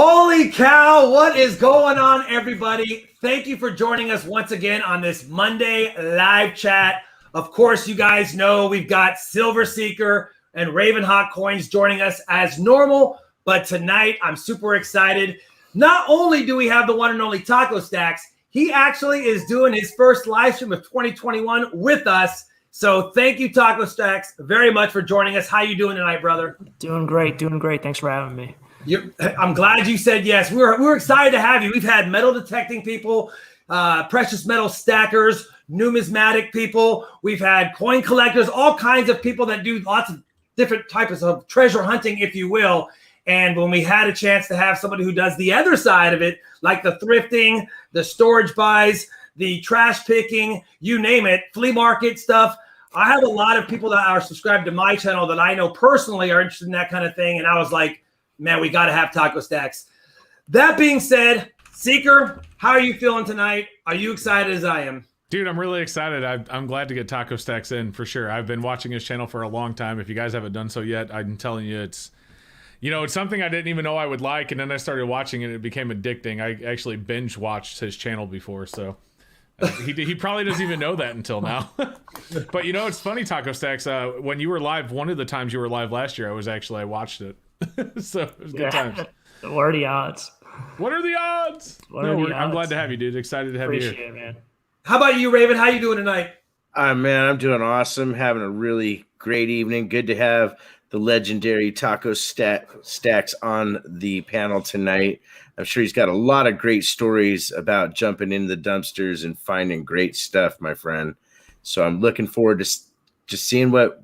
Holy cow, what is going on, everybody? Thank you for joining us once again on this Monday live chat. Of course, you guys know we've got Silver Seeker and Ravenhawk Coins joining us as normal, but tonight I'm super excited. Not only do we have the one and only Taco Stacks, he actually is doing his first live stream of 2021 with us. So thank you, Taco Stacks, very much for joining us. How you doing tonight, brother? Doing great. Thanks for having me. I'm glad you said yes. We're excited to have you. We've had metal detecting people, precious metal stackers, numismatic people. We've had coin collectors, all kinds of people that do lots of different types of treasure hunting, if you will. And when we had a chance to have somebody who does the other side of it, like the thrifting, the storage buys, the trash picking, you name it, flea market stuff. I have a lot of people that are subscribed to my channel that I know personally are interested in that kind of thing. And I was like, man, we got to have Taco Stacks. That being said, Seeker, how are you feeling tonight? Are you excited as I am? Dude, I'm really excited. I'm glad to get Taco Stacks in for sure. I've been watching his channel for a long time. If you guys haven't done so yet, I'm telling you, it's something I didn't even know I would like. And then I started watching it. It became addicting. I actually binge watched his channel before. So he probably doesn't even know that until now. But it's funny, Taco Stacks. When you were live, one of the times you were live last year, I watched it. So it was good times. What are the odds? What are the odds? I'm glad to have you, dude. Excited to have you here. Appreciate it, man. How about you, Raven? How you doing tonight? Man, I'm doing awesome. Having a really great evening. Good to have the legendary Taco Stacks on the panel tonight. I'm sure he's got a lot of great stories about jumping into the dumpsters and finding great stuff, my friend. So I'm looking forward to just seeing what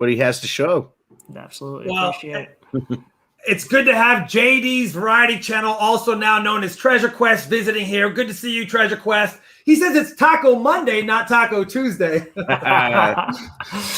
he has to show. Absolutely. Appreciate it. It's good to have JD's Variety channel, also now known as Treasure Quest, visiting here. Good to see you, Treasure Quest. He says it's Taco Monday, not Taco Tuesday.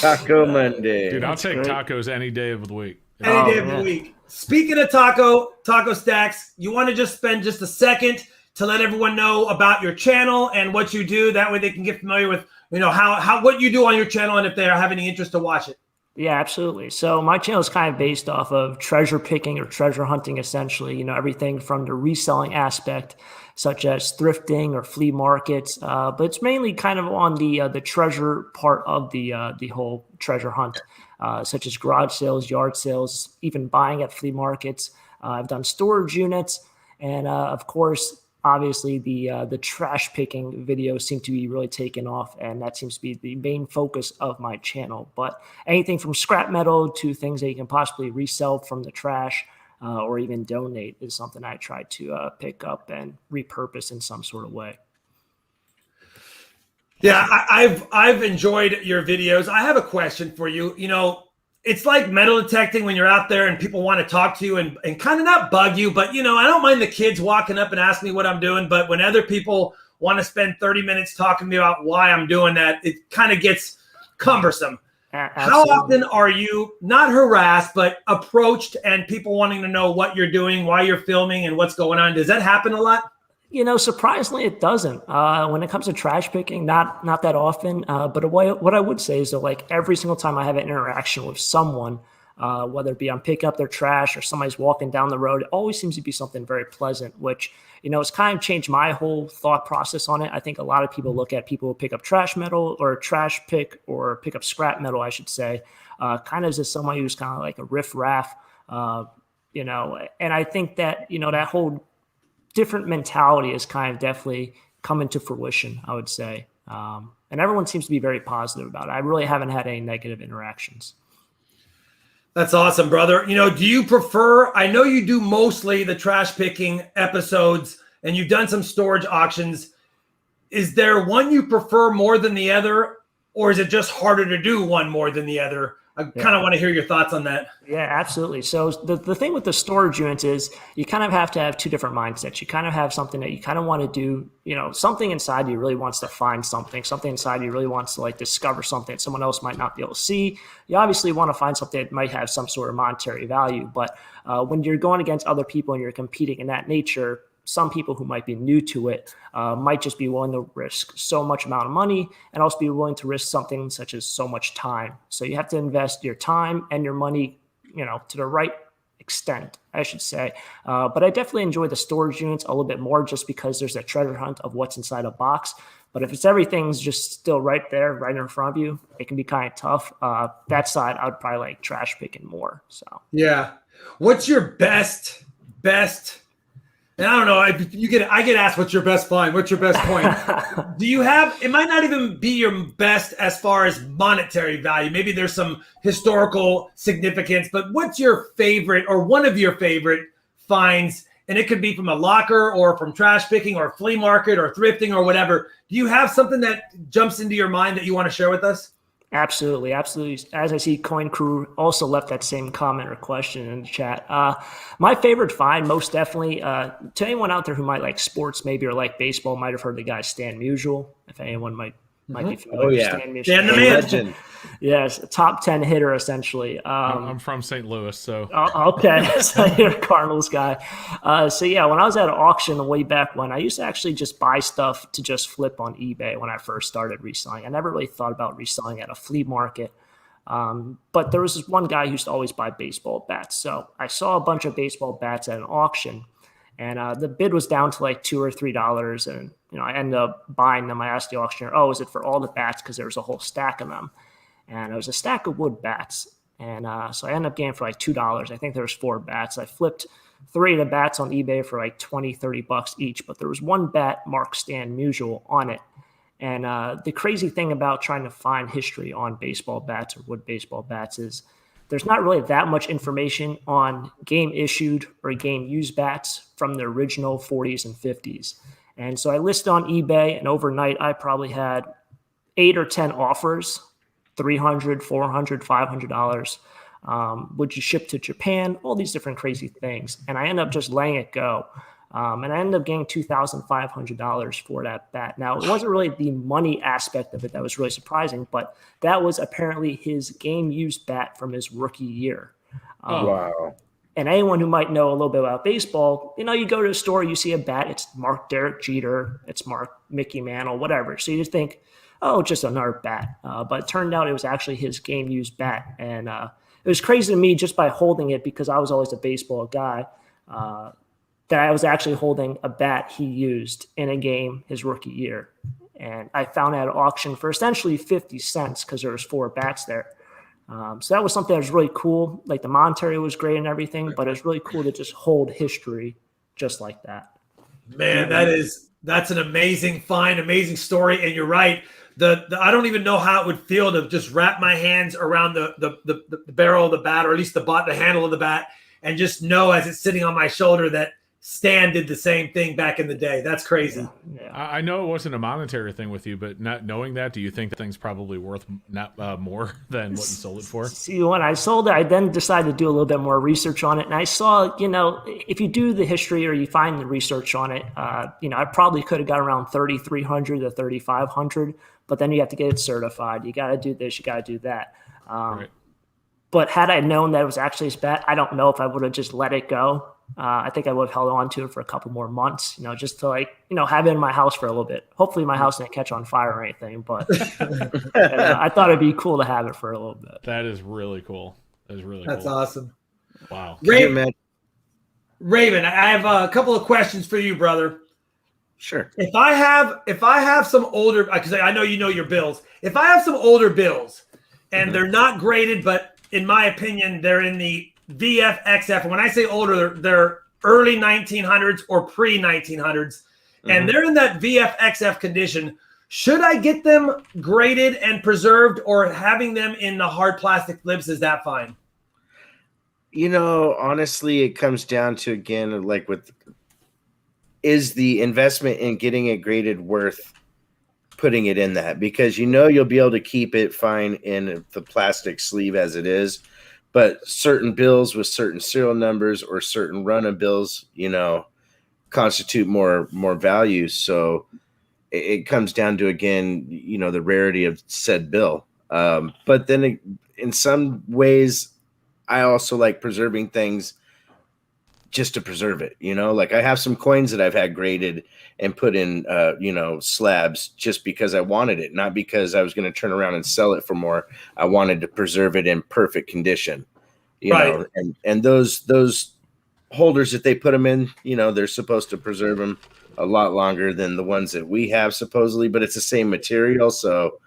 Taco Monday. Dude, I'll take tacos any day of the week. Any day of the week. Speaking of Taco Stacks, you want to just spend just a second to let everyone know about your channel and what you do. That way they can get familiar with, how what you do on your channel and if they have any interest to watch it. Yeah, absolutely. So my channel is kind of based off of treasure picking or treasure hunting, essentially, everything from the reselling aspect, such as thrifting or flea markets. But it's mainly kind of on the treasure part of the whole treasure hunt, such as garage sales, yard sales, even buying at flea markets. I've done storage units. And of course, obviously, the trash picking videos seem to be really taking off, and that seems to be the main focus of my channel. But anything from scrap metal to things that you can possibly resell from the trash or even donate is something I try to pick up and repurpose in some sort of way. Yeah, I've enjoyed your videos. I have a question for you. It's like metal detecting when you're out there and people want to talk to you and kind of not bug you, but, I don't mind the kids walking up and asking me what I'm doing. But when other people want to spend 30 minutes talking to me about why I'm doing that, it kind of gets cumbersome. How often are you not harassed, but approached and people wanting to know what you're doing, why you're filming and what's going on? Does that happen a lot? Surprisingly, it doesn't. When it comes to trash picking, not that often. But what I would say is that, like, every single time I have an interaction with someone, whether it be I'm picking up their trash or somebody's walking down the road, it always seems to be something very pleasant, which, it's kind of changed my whole thought process on it. I think a lot of people look at people who pick up trash metal or trash pick or pick up scrap metal, I should say, kind of as somebody who's kind of like a riff-raff, and I think that, that whole different mentality has kind of definitely come into fruition, I would say. And everyone seems to be very positive about it. I really haven't had any negative interactions. That's awesome, brother. Do you prefer, I know you do mostly the trash picking episodes and you've done some storage auctions. Is there one you prefer more than the other, or is it just harder to do one more than the other? I kind of want to hear your thoughts on that. Yeah, absolutely. So the thing with the storage units is you kind of have to have two different mindsets. You kind of have something that you kind of want to do, something inside you really wants to find something inside you really wants to like discover something that someone else might not be able to see. You obviously want to find something that might have some sort of monetary value, but when you're going against other people and you're competing in that nature, some people who might be new to it might just be willing to risk so much amount of money and also be willing to risk something such as so much time. So you have to invest your time and your money, to the right extent, I should say. But I definitely enjoy the storage units a little bit more just because there's a treasure hunt of what's inside a box. But if it's everything's just still right there, right in front of you, it can be kind of tough. That side, I would probably like trash picking more. So Yeah. What's your best? And I don't know. I get asked, "What's your best find? What's your best coin?" Do you have? It might not even be your best as far as monetary value. Maybe there's some historical significance. But what's your favorite or one of your favorite finds? And it could be from a locker or from trash picking or flea market or thrifting or whatever. Do you have something that jumps into your mind that you want to share with us? Absolutely. As I see, Coin Crew also left that same comment or question in the chat. My favorite find, most definitely, to anyone out there who might like sports, maybe, or like baseball, might have heard the guy Stan Musial. If anyone might be familiar with Stan Musial. Stan the man. Legend. Yes, a top 10 hitter, essentially. I'm from St. Louis, so. Okay, so you're a Cardinals guy. So yeah, when I was at an auction way back when, I used to actually just buy stuff to just flip on eBay when I first started reselling. I never really thought about reselling at a flea market. But there was this one guy who used to always buy baseball bats. So I saw a bunch of baseball bats at an auction, and the bid was down to like $2 or $3. And I ended up buying them. I asked the auctioneer, "Oh, is it for all the bats?" Because there was a whole stack of them. And it was a stack of wood bats. And so I ended up getting for like $2. I think there was 4 bats. I flipped 3 of the bats on eBay for like $20-$30 each. But there was one bat marked Stan Musial on it. And the crazy thing about trying to find history on baseball bats or wood baseball bats is there's not really that much information on game issued or game used bats from the original 40s and 50s. And so I listed on eBay, and overnight I probably had 8 or 10 offers. $300, $400, $500. Would you ship to Japan? All these different crazy things. And I end up just letting it go. And I ended up getting $2,500 for that bat. Now, it wasn't really the money aspect of it that was really surprising, but that was apparently his game-used bat from his rookie year. Wow. And anyone who might know a little bit about baseball, you go to the store, you see a bat, it's marked Derek Jeter, it's marked Mickey Mantle, whatever. So you just think, oh, just another bat. But it turned out it was actually his game-used bat. And it was crazy to me just by holding it, because I was always a baseball guy, that I was actually holding a bat he used in a game his rookie year. And I found it at an auction for essentially 50 cents because there was 4 bats there. So that was something that was really cool. Like the monetary was great and everything, but it was really cool to just hold history just like that. Man, that's an amazing find, amazing story. And you're right. I don't even know how it would feel to just wrap my hands around the barrel of the bat, or at least the handle of the bat, and just know as it's sitting on my shoulder that Stan did the same thing back in the day. That's crazy. Yeah. I know it wasn't a monetary thing with you, but not knowing that, do you think that thing's probably worth more than what you sold it for? See, when I sold it, I then decided to do a little bit more research on it. And I saw, if you do the history or you find the research on it, I probably could have got around $3,300 to $3,500, but then you have to get it certified. You got to do this, you got to do that. Right. But had I known that it was actually his bat, I don't know if I would have just let it go. I think I would have held on to it for a couple more months, just to have it in my house for a little bit. Hopefully my house didn't catch on fire or anything, but I thought it'd be cool to have it for a little bit. That is really cool. That's cool. Awesome. Wow. Raven, I have a couple of questions for you, brother. Sure. If I have some older, because I know your bills. If I have some older bills and they're not graded, but in my opinion, they're in the VFXF. And when I say older, they're early 1900s or pre-1900s, and they're in that VFXF condition. Should I get them graded and preserved, or having them in the hard plastic flips, is that fine? Honestly, it comes down to, again, is the investment in getting it graded worth putting it in that? Because you'll be able to keep it fine in the plastic sleeve as it is. But certain bills with certain serial numbers or certain run of bills, constitute more value. So it comes down to, again, the rarity of said bill. But then in some ways, I also like preserving things just to preserve it. I have some coins that I've had graded and put in, slabs just because I wanted it, not because I was going to turn around and sell it for more. I wanted to preserve it in perfect condition. you Right. know, and those holders that they put them in, you know, they're supposed to preserve them a lot longer than the ones that we have supposedly, but it's the same material. So,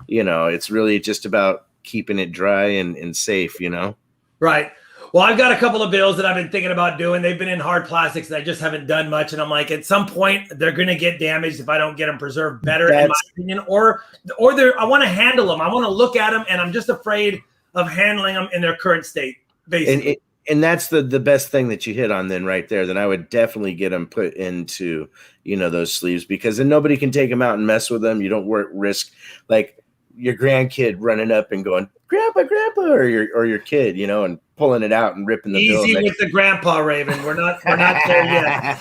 you know, it's really just about keeping it dry and safe, you know? Right. Well, I've got a couple of bills that I've been thinking about doing. They've been in hard plastics and I just haven't done much. And I'm like, at some point they're going to get damaged if I don't get them preserved better, in my opinion, or I want to handle them. I want to look at them and I'm just afraid of handling them in their current state, basically. And that's the best thing that you hit on then right there. Then I would definitely get them put into, you know, those sleeves, because then nobody can take them out and mess with them. You don't risk like your grandkid running up and going, grandpa, or your kid, you know, and pulling it out and ripping the Easy bill. with the grandpa, Raven. We're not there yet.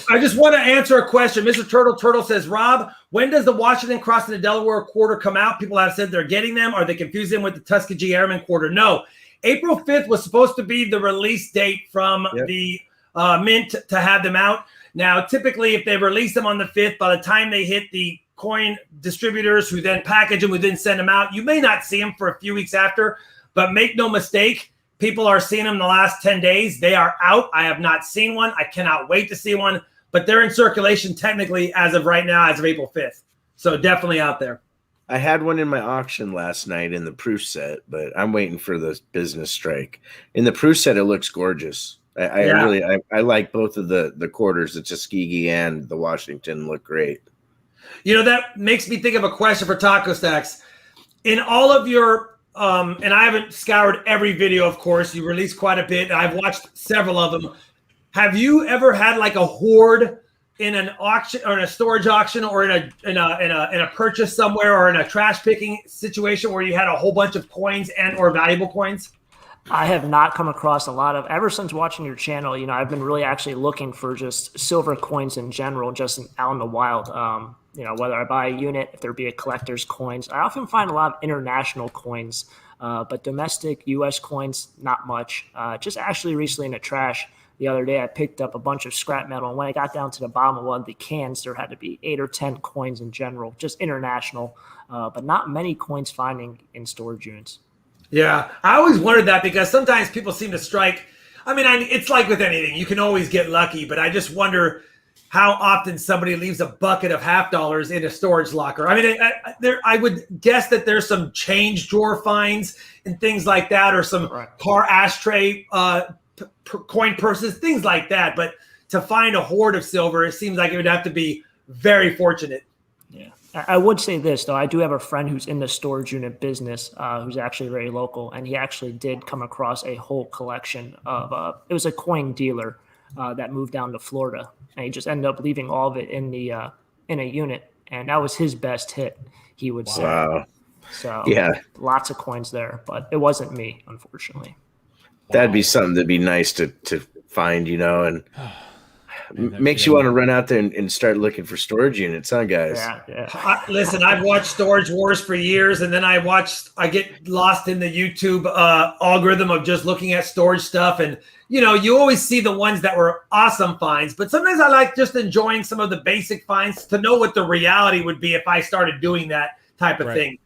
I just want to answer a question. Mr. Turtle says, Rob, when does the Washington Crossing the Delaware quarter come out? People have said they're getting them. Are they confusing them with the Tuskegee Airmen quarter? No. April 5th was supposed to be the release date from the mint to have them out. Now, typically, if they release them on the 5th, by the time they hit the coin distributors who then package them, who then send them out, you may not see them for a few weeks after, but make no mistake, people are seeing them in the last 10 days. They are out. I have not seen one. I cannot wait to see one, but they're in circulation technically as of right now, as of April 5th. So definitely out there. I had one in my auction last night in the proof set, but I'm waiting for the business strike. In the proof set, it looks gorgeous. I like both of the quarters, the Tuskegee and the Washington look great. You know, that makes me think of a question for Taco Stacks. In all of your, and I haven't scoured every video, of course, you release quite a bit. I've watched several of them. Have you ever had like a hoard in an auction or in a storage auction or in a purchase somewhere or in a trash picking situation where you had a whole bunch of coins and or valuable coins? I have not come across a lot of, ever since watching your channel, you know, I've been really actually looking for just silver coins in general, just out in the wild. You know, whether I buy a unit, if there be a collector's coins, I often find a lot of international coins, but domestic U.S. coins, not much. Just actually recently in the trash the other day, I picked up a bunch of scrap metal. And when I got down to the bottom of one of the cans, there had to be 8 or 10 coins in general, just international, but not many coins finding in storage units. Yeah, I always wondered that because sometimes people seem to strike. I mean, it's like with anything. You can always get lucky, but I just wonder how often somebody leaves a bucket of $50 in a storage locker. I mean, I would guess that there's some change drawer finds and things like that, or some car ashtray coin purses, things like that. But to find a hoard of silver, it seems like it would have to be very fortunate. Yeah. I would say this, though. I do have a friend who's in the storage unit business, who's actually very local, and he actually did come across a whole collection of it was a coin dealer that moved down to Florida, and he just ended up leaving all of it in a unit, and that was his best hit, he would say. Wow. So yeah, lots of coins there, but it wasn't me, unfortunately. That'd be something that'd be nice to find, you know, and makes you want to run out there and start looking for storage units, huh, guys? Yeah. Listen, I've watched Storage Wars for years, and then I get lost in the YouTube algorithm of just looking at storage stuff. And, you know, you always see the ones that were awesome finds, but sometimes I like just enjoying some of the basic finds to know what the reality would be if I started doing that type of thing.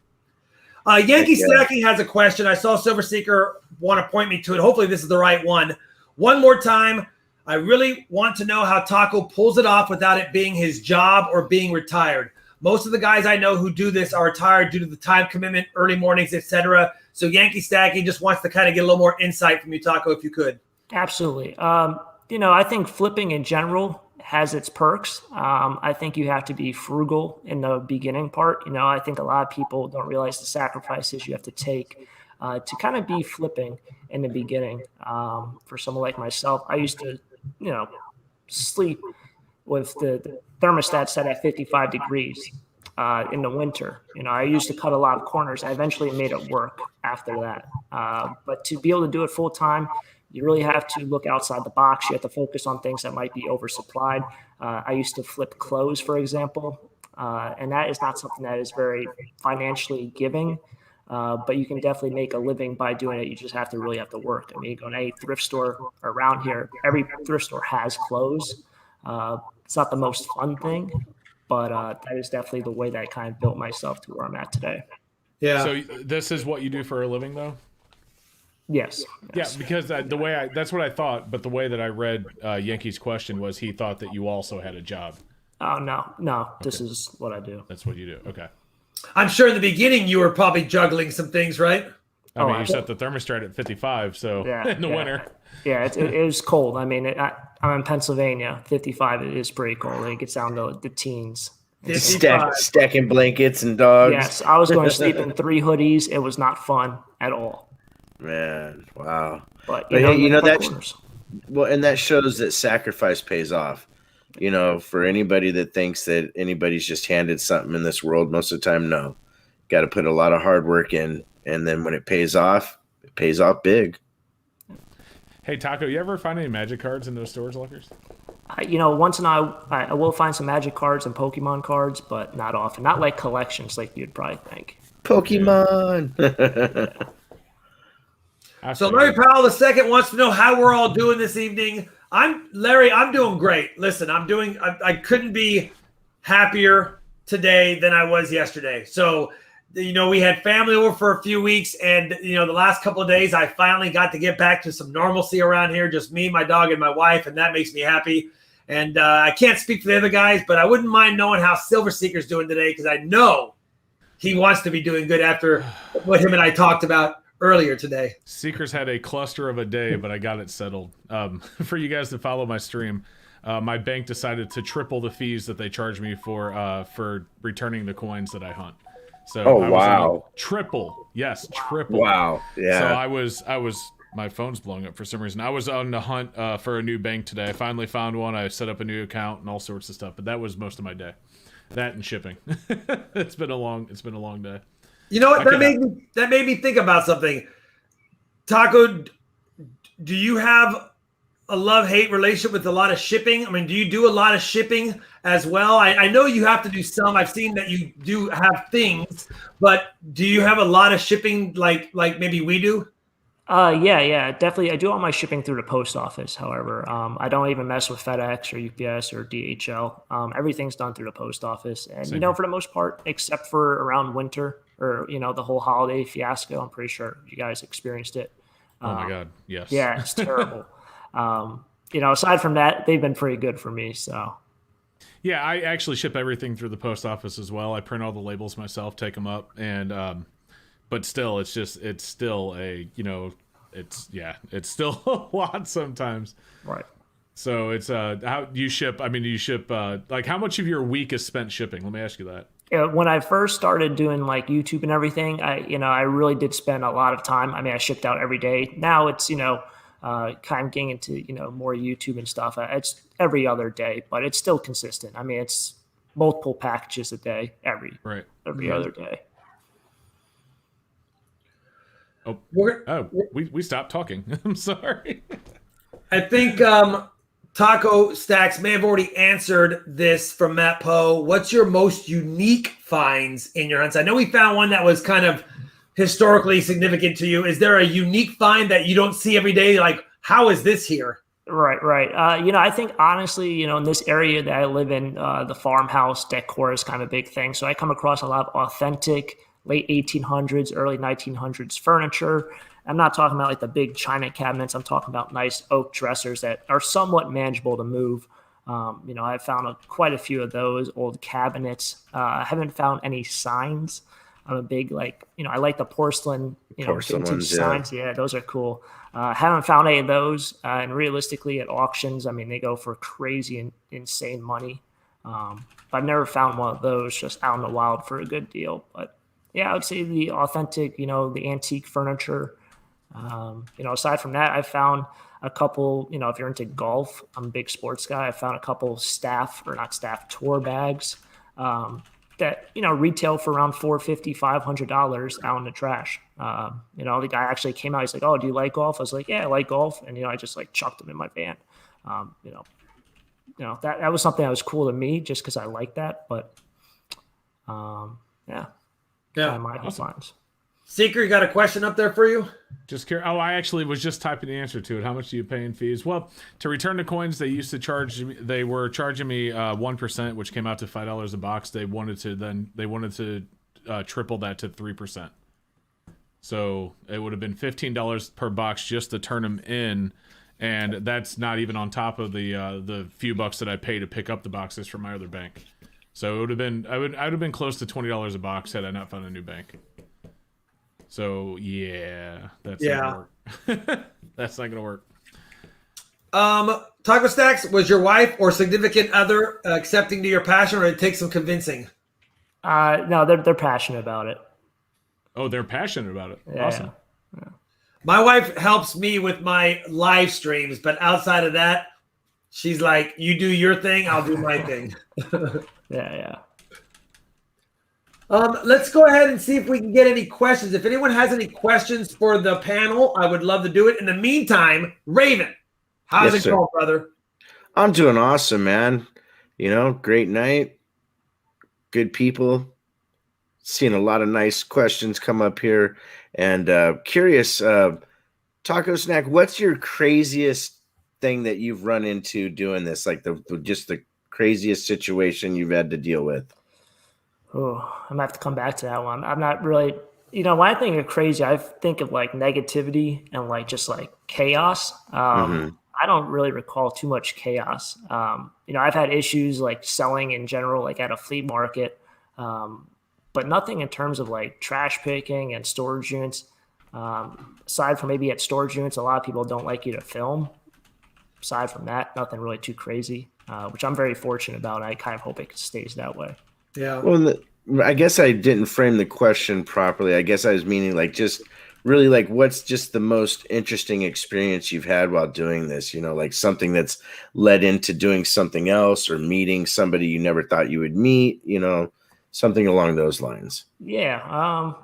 Yankee Stacking has a question. I saw Silver Seeker want to point me to it. Hopefully this is the right one. One more time. I really want to know how Taco pulls it off without it being his job or being retired. Most of the guys I know who do this are retired due to the time commitment, early mornings, etc. So Yankee Stacking just wants to kind of get a little more insight from you, Taco, if you could. Absolutely. You know, I think flipping in general has its perks. I think you have to be frugal in the beginning part. You know, I think a lot of people don't realize the sacrifices you have to take to kind of be flipping in the beginning. For someone like myself, I used to, you know, sleep with the thermostat set at 55 degrees in the winter. You know, I used to cut a lot of corners. I eventually made it work after that. But to be able to do it full time, you really have to look outside the box. You have to focus on things that might be oversupplied. I used to flip clothes, for example, and that is not something that is very financially giving. But you can definitely make a living by doing it. You just have to really have to work. I mean, you go to any thrift store around here, every thrift store has clothes. It's not the most fun thing, but that is definitely the way that I kind of built myself to where I'm at today. Yeah. So this is what you do for a living, though? Yes. Yeah, because that's what I thought. But the way that I read Yankee's question was he thought that you also had a job. Oh, no. This is what I do. That's what you do. Okay. I'm sure in the beginning you were probably juggling some things, right? I mean, you set the thermostat at 55, so in the winter. Yeah, it was cold. I mean, I'm in Pennsylvania. 55 is pretty cold. It gets down to the teens. Stacking blankets and dogs. Yes, I was going to sleep in 3 hoodies. It was not fun at all. Man, wow. But hey, that well, and that shows that sacrifice pays off. For anybody that thinks that anybody's just handed something in this world, most of the time, no. Got to put a lot of hard work in, and then when it pays off big. Hey, Taco, you ever find any magic cards in those storage lockers? Once in a while, I will find some magic cards and Pokemon cards, but not often. Not like collections like you'd probably think. Pokemon. So Larry Powell II wants to know how we're all doing this evening. I'm doing great. Listen, I couldn't be happier today than I was yesterday. So, we had family over for a few weeks, and the last couple of days I finally got to get back to some normalcy around here, just me, my dog, and my wife, and that makes me happy. And I can't speak for the other guys, but I wouldn't mind knowing how Silver Seeker's doing today, because I know he wants to be doing good after what him and I talked about earlier today. Seekers had a cluster of a day, but I got it settled. For you guys that follow my stream, my bank decided to triple the fees that they charge me for returning the coins that I hunt. So wow. Triple. Yes, triple. Wow. Yeah. So I was my phone's blowing up for some reason. I was on the hunt for a new bank today. I finally found one. I set up a new account and all sorts of stuff, but that was most of my day. That and shipping. It's been a long day. You know what? That made me think about something. Taco, do you have a love-hate relationship with a lot of shipping? I mean, do you do a lot of shipping as well? I know you have to do some. I've seen that you do have things, but do you have a lot of shipping like maybe we do? Yeah, definitely. I do all my shipping through the post office. However, I don't even mess with FedEx or UPS or DHL. Everything's done through the post office. And, for the most part, except for around winter or, the whole holiday fiasco, I'm pretty sure you guys experienced it. Oh my God. Yes. Yeah, it's terrible. Aside from that, they've been pretty good for me. So. Yeah, I actually ship everything through the post office as well. I print all the labels myself, take them up, and but still, it's still a it's still a lot sometimes. Right. So it's how you ship. I mean, do you ship like how much of your week is spent shipping? Let me ask you that. When I first started doing like YouTube and everything, I really did spend a lot of time. I mean, I shipped out every day. Now it's kind of getting into more YouTube and stuff. It's every other day, but it's still consistent. I mean, it's multiple packages a day every other day. We stopped talking. I'm sorry. I think Taco Stacks may have already answered this from Matt Poe. What's your most unique finds in your hunts? I know we found one that was kind of historically significant to you. Is there a unique find that you don't see every day? Like, how is this here? Right. I think honestly, in this area that I live in, the farmhouse decor is kind of a big thing. So I come across a lot of authentic late 1800s, early 1900s furniture. I'm not talking about like the big china cabinets. I'm talking about nice oak dressers that are somewhat manageable to move. I've found quite a few of those old cabinets. I haven't found any signs. I'm a big I like the porcelain, vintage signs. Yeah, those are cool. Haven't found any of those. And realistically, at auctions, I mean, they go for crazy and insane money. But I've never found one of those just out in the wild for a good deal. But yeah, I would say the authentic, the antique furniture. Aside from that, I found a couple, if you're into golf, I'm a big sports guy. I found a couple tour bags that, retail for around $450, $500 out in the trash. The guy actually came out. He's like, "Oh, do you like golf?" I was like, "Yeah, I like golf." And, I just chucked them in my van. That was something that was cool to me just because I like that. But yeah. My finds. Seeker, you got a question up there for you? Just curious. Oh, I actually was just typing the answer to it. How much do you pay in fees? Well, to return the coins, they used to charge me. They were charging me 1%, which came out to $5 a box. They wanted to triple that to 3%. So it would have been $15 per box just to turn them in, and that's not even on top of the few bucks that I pay to pick up the boxes from my other bank. So it would have been I would have been close to $20 a box had I not found a new bank. So yeah, that's not gonna work. That's not gonna work. Taco Stacks, was your wife or significant other accepting to your passion, or did it take some convincing? No, they're passionate about it. Oh, they're passionate about it. Yeah. Awesome. Yeah. My wife helps me with my live streams, but outside of that, she's like, you do your thing, I'll do my thing. Yeah. Let's go ahead and see if we can get any questions. If anyone has any questions for the panel, I would love to do it. In the meantime, Raven, how's it going, brother? I'm doing awesome, man. Great night. Good people. Seeing a lot of nice questions come up here. And curious, Taco Snack, what's your craziest thing that you've run into doing this? Like just the craziest situation you've had to deal with? Oh, I'm gonna have to come back to that one. I'm not really, when I think of crazy, I think of like negativity and like just like chaos. I don't really recall too much chaos. I've had issues like selling in general, like at a flea market, but nothing in terms of like trash picking and storage units. Aside from maybe at storage units, a lot of people don't like you to film. Aside from that, nothing really too crazy, which I'm very fortunate about. I kind of hope it stays that way. Yeah. Well, I guess I didn't frame the question properly. I guess I was meaning like just really like what's just the most interesting experience you've had while doing this, like something that's led into doing something else or meeting somebody you never thought you would meet, something along those lines. Yeah.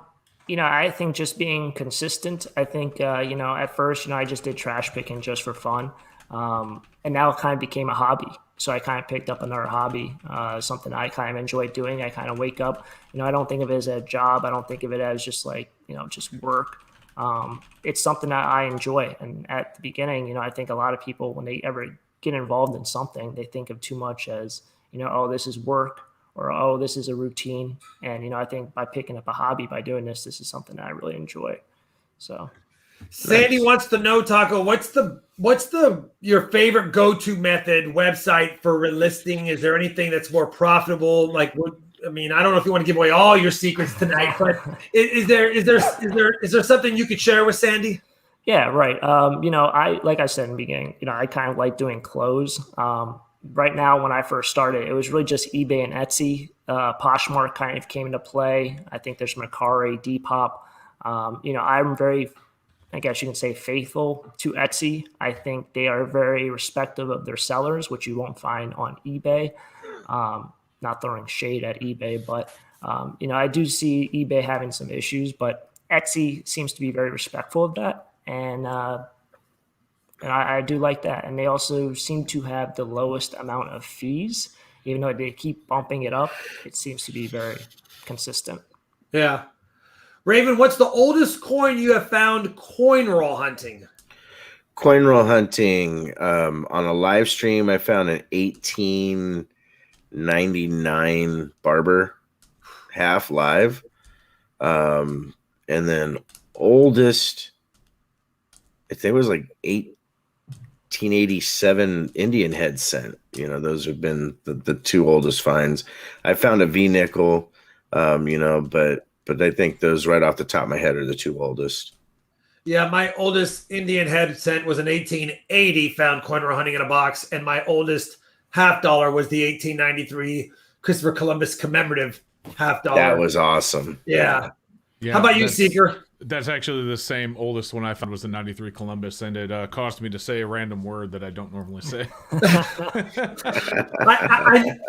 I think just being consistent. I think, at first, I just did trash picking just for fun. And now it kind of became a hobby. So I kind of picked up another hobby, something I kind of enjoy doing. I kind of wake up, I don't think of it as a job. I don't think of it as just like, just work. It's something that I enjoy. And at the beginning, I think a lot of people, when they ever get involved in something, they think of too much as, oh, this is work, or, oh, this is a routine. And, I think by picking up a hobby, by doing this is something that I really enjoy. So. Sandy wants to know, Taco, what's your favorite go-to method website for relisting? Is there anything that's more profitable? Like, I don't know if you want to give away all your secrets tonight, but is there something you could share with Sandy? Yeah, right. Like I said in the beginning, I kind of like doing clothes. Right now, when I first started, it was really just eBay and Etsy. Poshmark kind of came into play. I think there's Mercari, Depop. I'm very, I guess you can say, faithful to Etsy. I think they are very respectful of their sellers, which you won't find on eBay. Not throwing shade at eBay, but I do see eBay having some issues, but Etsy seems to be very respectful of that, and I do like that. And they also seem to have the lowest amount of fees, even though they keep bumping it up. It seems to be very consistent. Yeah. Raven, what's the oldest coin you have found coin roll hunting? Coin roll hunting, on a live stream, I found an 1899 Barber half live. And then oldest, I think it was like 1887 Indian head cent. Those have been the two oldest finds. I found a V nickel, but I think those right off the top of my head are the two oldest. Yeah, my oldest Indian head cent was an 1880 found coin roll hunting in a box, and my oldest $50 was the 1893 Christopher Columbus commemorative $50. That was awesome. Yeah. How about you, Seeker? That's actually the same oldest one I found was the 93 Columbus, and it cost me to say a random word that I don't normally say.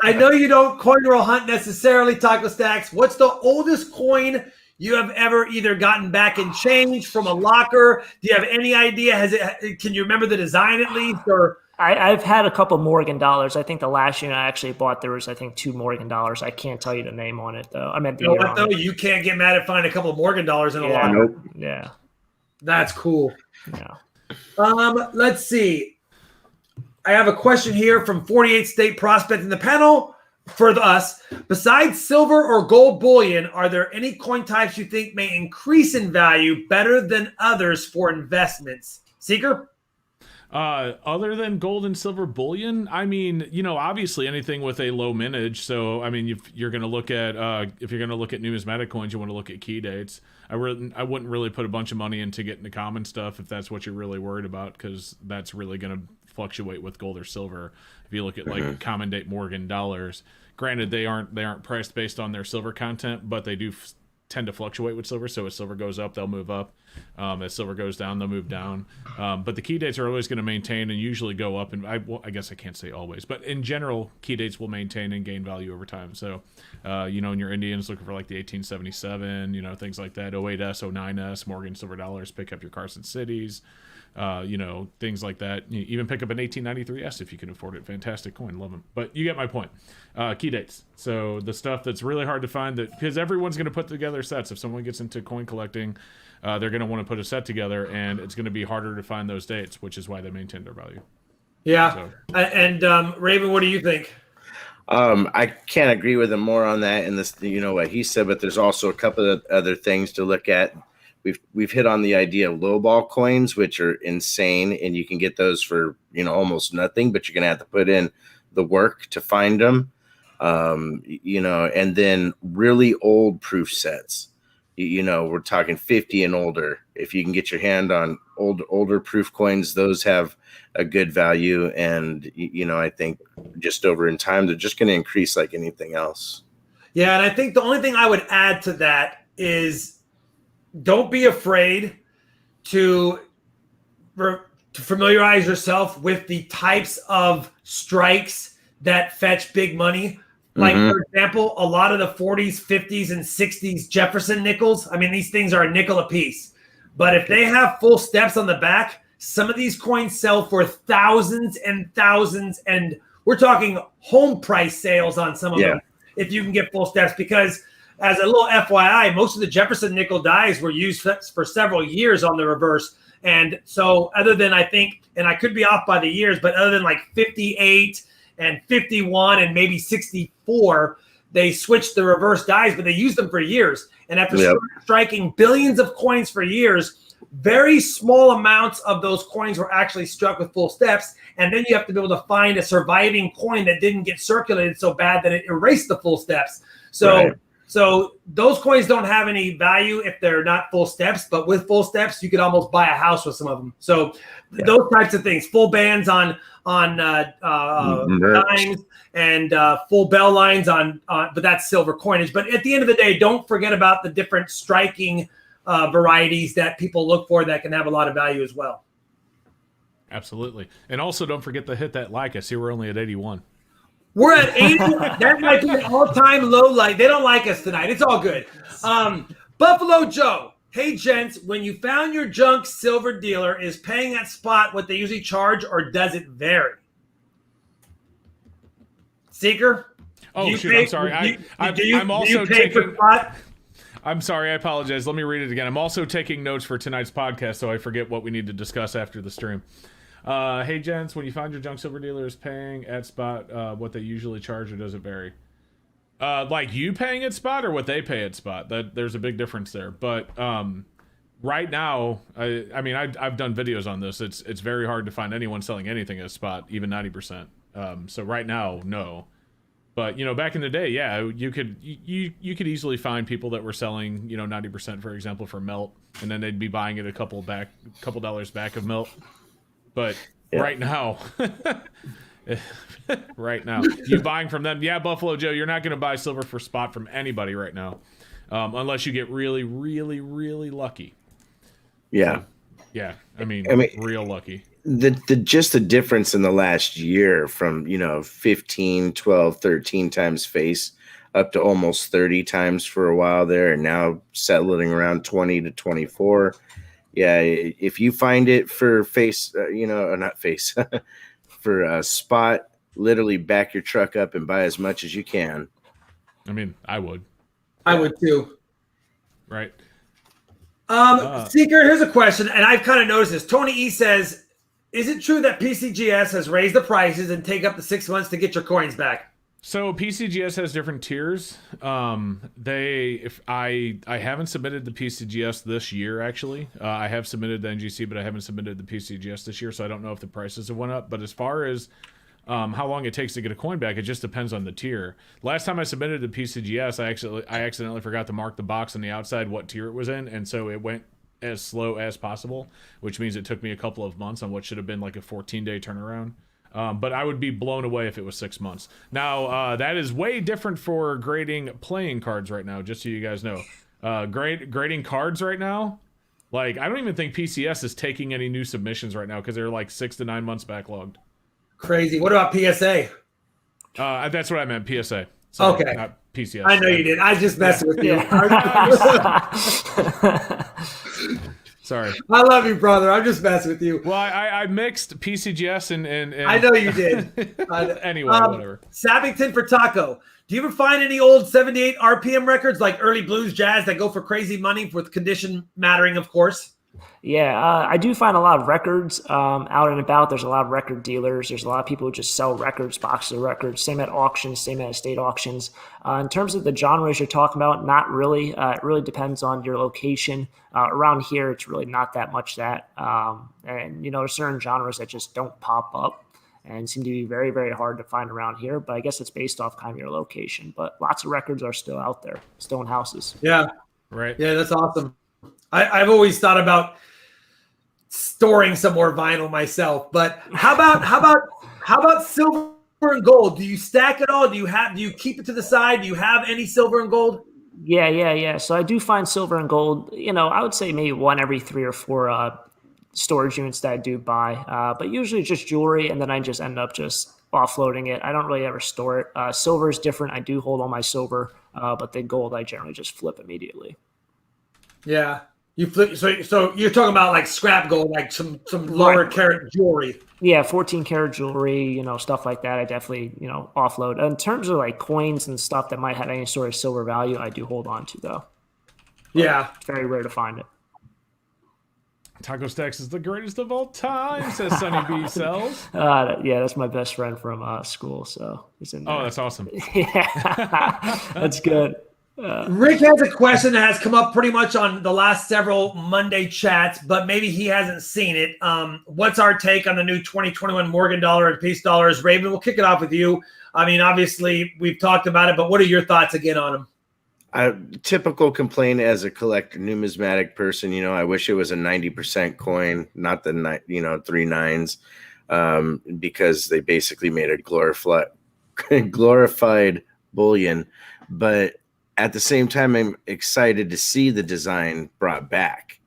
I know you don't coin roll hunt necessarily, Taco Stacks. What's the oldest coin you have ever either gotten back in change from a locker? Do you have any idea? Can you remember the design at least? Or I've had a couple Morgan dollars. I think the last unit I actually bought, there was, I think, 2 Morgan dollars. I can't tell you the name on it, though. I meant the you know year what, though? You can't get mad at finding a couple of Morgan dollars in a locker. Nope. Yeah. That's cool. Yeah. Let's see. I have a question here from 48 State Prospect in the panel. for us, besides silver or gold bullion, are there any coin types you think may increase in value better than others for investments? Seeker? Other than gold and silver bullion, I mean, obviously anything with a low mintage. So, I mean, if you're going to look at numismatic coins, you want to look at key dates. I wouldn't really put a bunch of money into getting the common stuff if that's what you're really worried about, because that's really going to fluctuate with gold or silver. If you look at like common date Morgan dollars, granted they aren't priced based on their silver content, but they do tend to fluctuate with silver. So as silver goes up, they'll move up. As silver goes down, they'll move down. But the key dates are always going to maintain and usually go up. And I guess I can't say always, but in general, key dates will maintain and gain value over time. So, in your Indians looking for like the 1877, things like that, 08S, 09S, Morgan silver dollars, pick up your Carson cities, things like that. You even pick up an 1893S if you can afford it. Fantastic coin, love them. But you get my point. Key dates. So the stuff that's really hard to find, because everyone's going to put together sets. If someone gets into coin collecting, they're going to want to put a set together, and it's going to be harder to find those dates, which is why they maintain their value. Yeah. So. And Raven, what do you think? I can't agree with him more on that and this, what he said, but there's also a couple of other things to look at. We've hit on the idea of lowball coins, which are insane, and you can get those for almost nothing, but you're gonna have to put in the work to find them. And then really old proof sets. We're talking 50 and older. If you can get your hand on older proof coins, those have a good value, and I think just over in time they're just going to increase like anything else. Yeah, and I think the only thing I would add to that is, don't be afraid to familiarize yourself with the types of strikes that fetch big money. Like, for example, a lot of the 40s, 50s, and 60s Jefferson nickels, I mean, these things are a nickel a piece. But if they have full steps on the back, some of these coins sell for thousands and thousands, and we're talking home price sales on some of them if you can get full steps, because as a little FYI, most of the Jefferson nickel dies were used for several years on the reverse. And so other than, I think, and I could be off by the years, but other than like 58 and 51 and maybe 64, they switched the reverse dies, but they used them for years. And after striking billions of coins for years, very small amounts of those coins were actually struck with full steps. And then you have to be able to find a surviving coin that didn't get circulated so bad that it erased the full steps. So those coins don't have any value if they're not full steps, but with full steps, you could almost buy a house with some of them. So those types of things, full bands on dimes and full bell lines but that's silver coinage. But at the end of the day, don't forget about the different striking varieties that people look for that can have a lot of value as well. Absolutely. And also don't forget to hit that like. I see we're only at 81. We're at 80. That might be an all-time low light. They don't like us tonight. It's all good. Buffalo Joe. Hey, gents, when you found your junk silver dealer, is paying at spot what they usually charge, or does it vary? Seeker? Oh, shoot. I'm sorry. I'm also taking. I'm sorry. I apologize. Let me read it again. I'm also taking notes for tonight's podcast, so I forget what we need to discuss after the stream. Hey, gents, when you find your junk silver dealer is paying at spot what they usually charge, or does it vary? Like you paying at spot or what they pay at spot? There's a big difference there. But right now, I've done videos on this. It's very hard to find anyone selling anything at spot, even 90%. So right now, no. But back in the day, yeah, you could easily find people that were selling 90%, for example, for melt, and then they'd be buying it a couple dollars back of melt. But right now, you buying from them, Buffalo Joe, you're not going to buy silver for spot from anybody right now, unless you get really, really, really lucky. Yeah, I mean real lucky. Just the difference in the last year from 15, 12, 13 times face up to almost 30 times for a while there, and now settling around 20 to 24. Yeah, if you find it for face, not face, for spot, literally back your truck up and buy as much as you can. I mean, I would. I would too. Right. Seeker, here's a question, and I've kind of noticed this. Tony E says, is it true that PCGS has raised the prices and take up to 6 months to get your coins back? So PCGS has different tiers. If I haven't submitted the PCGS this year, actually. I have submitted the NGC, but I haven't submitted the PCGS this year, so I don't know if the prices have went up. But as far as how long it takes to get a coin back, it just depends on the tier. Last time I submitted the PCGS, I accidentally forgot to mark the box on the outside what tier it was in, and so it went as slow as possible, which means it took me a couple of months on what should have been like a 14-day turnaround. But I would be blown away if it was 6 months. Now, that is way different for grading playing cards right now, just so you guys know. Grading cards right now, like, I don't even think PCS is taking any new submissions right now because they're like 6 to 9 months backlogged. Crazy. What about PSA? That's what I meant, PSA. Sorry, okay. Not PCS. I know you did. I just messed with you. Sorry. I love you, brother. I'm just messing with you. Well, I mixed PCGS and I know you did. Anyway, whatever. Sappington for Taco. Do you ever find any old 78 RPM records like early blues jazz that go for crazy money with condition mattering, of course? Yeah, I do find a lot of records out and about. There's a lot of record dealers. There's a lot of people who just sell records, boxes of records, same at auctions, same at estate auctions. In terms of the genres you're talking about, not really. It really depends on your location. Around here, it's really not that much that. And, there's certain genres that just don't pop up and seem to be very, very hard to find around here. But I guess it's based off kind of your location. But lots of records are still out there, still in houses. Yeah. Right. Yeah, that's awesome. I've always thought about storing some more vinyl myself, but how about silver and gold? Do you stack it all? Do you keep it to the side? Do you have any silver and gold? Yeah. So I do find silver and gold, I would say maybe one every 3 or 4 storage units that I do buy, but usually just jewelry, and then I just end up just offloading it. I don't really ever store it. Silver is different. I do hold all my silver, but the gold I generally just flip immediately. Yeah. You flip, so you're talking about like scrap gold, like some lower carat jewelry. Yeah, 14 karat jewelry, stuff like that. I definitely, offload. In terms of like coins and stuff that might have any sort of silver value, I do hold on to though. But yeah. It's very rare to find it. Taco Stacks is the greatest of all time, says Sunny B Cells. Yeah, that's my best friend from school, so he's in there. Oh, that's awesome. Yeah, that's good. Rick has a question that has come up pretty much on the last several Monday chats, but maybe he hasn't seen it. What's our take on the new 2021 Morgan dollar and peace dollars? Raven, we'll kick it off with you. I mean, obviously, we've talked about it, but what are your thoughts again on them? Typical complaint as a collector, numismatic person. I wish it was a 90% coin, not the 3 nines, because they basically made a glorified bullion, but at the same time, I'm excited to see the design brought back.